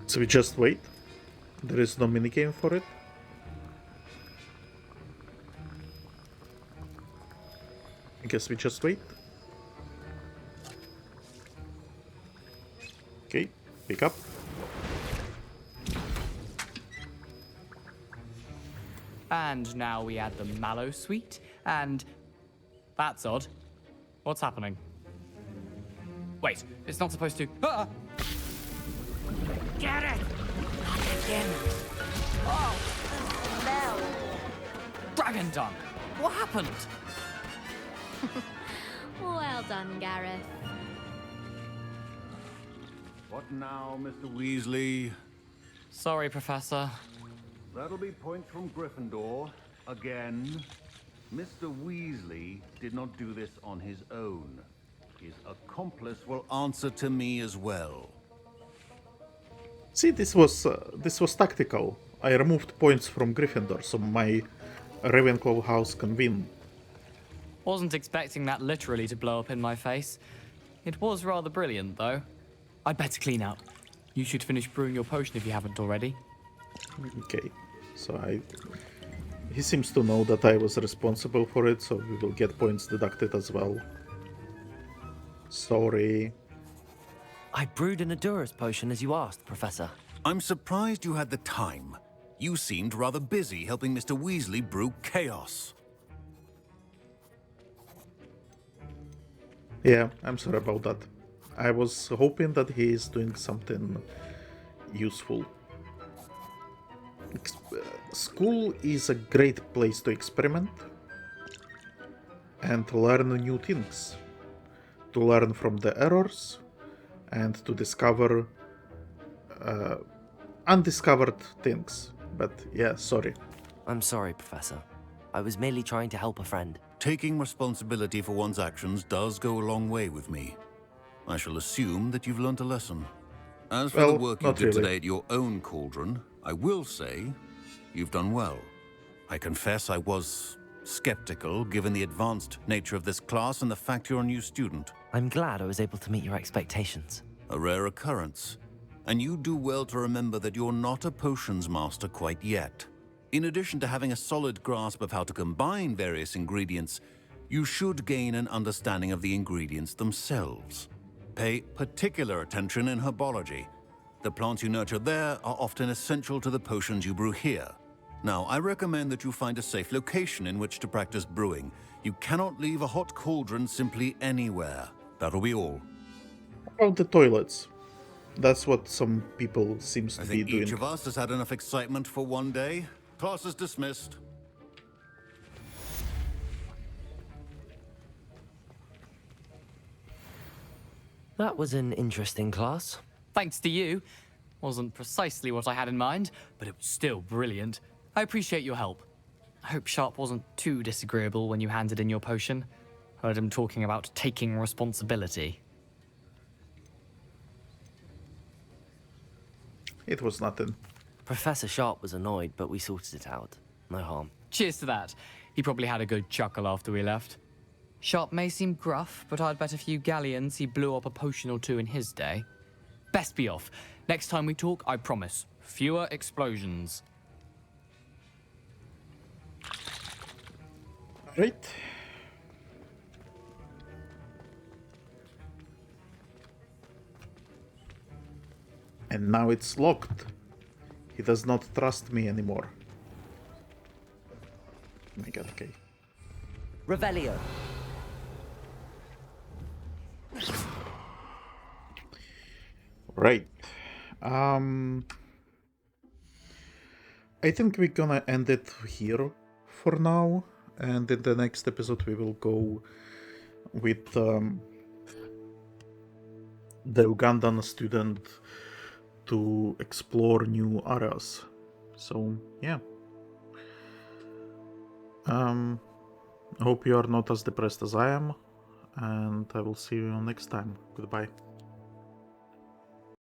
A: So we just wait? There is no minigame for it? I guess we just wait. Okay, pick up.
C: And now we add the mallow sweet, and that's odd. What's happening? Wait, it's not supposed to. Ah!
R: Get it! Not again. Oh, smell.
C: Dragon dung! What happened?
I: Well done, Gareth.
D: What now, Mr. Weasley?
C: Sorry, Professor.
D: That'll be points from Gryffindor. Again. Mr. Weasley did not do this on his own. His accomplice will answer to me as well.
A: See, this was tactical. I removed points from Gryffindor, so my Ravenclaw house can win.
C: Wasn't expecting that literally to blow up in my face. It was rather brilliant, though. I'd better clean up. You should finish brewing your potion if you haven't already.
A: Okay, so he seems to know that I was responsible for it, so we will get points deducted as well. Sorry.
B: I brewed an Adurus potion as you asked, Professor.
D: I'm surprised you had the time. You seemed rather busy helping Mr. Weasley brew chaos.
A: Yeah, I'm sorry about that. I was hoping that he is doing something useful. School is a great place to experiment and to learn new things. To learn from the errors and to discover undiscovered things. But yeah, sorry.
B: I'm sorry, Professor. I was merely trying to help a friend.
D: Taking responsibility for one's actions does go a long way with me. I shall assume that you've learnt a lesson. As for the work you did today at your own cauldron, I will say you've done well. I confess I was skeptical given the advanced nature of this class and the fact you're a new student.
B: I'm glad I was able to meet your expectations.
D: A rare occurrence. And you do well to remember that you're not a potions master quite yet. In addition to having a solid grasp of how to combine various ingredients, you should gain an understanding of the ingredients themselves. Pay particular attention in herbology. The plants you nurture there are often essential to the potions you brew here. Now, I recommend that you find a safe location in which to practice brewing. You cannot leave a hot cauldron simply anywhere. That'll be all.
A: About the toilets. That's what some people seems to
D: I
A: be
D: think
A: doing.
D: each of us has had enough excitement for one day. Class is dismissed.
B: That was an interesting class.
C: Thanks to you. Wasn't precisely what I had in mind, but it was still brilliant. I appreciate your help. I hope Sharp wasn't too disagreeable when you handed in your potion. Heard him talking about taking responsibility.
A: It was nothing.
B: Professor Sharp was annoyed, but we sorted it out. No harm.
C: Cheers to that. He probably had a good chuckle after we left. Sharp may seem gruff, but I'd bet a few galleons he blew up a potion or two in his day. Best be off. Next time we talk, I promise, fewer explosions.
A: Right. And now it's locked. He does not trust me anymore. Oh my god, okay.
B: Revelio.
A: Right. I think we're gonna end it here for now. And in the next episode we will go with the Ugandan student to explore new areas. So yeah. I hope you are not as depressed as I am, and I will see you next time. Goodbye.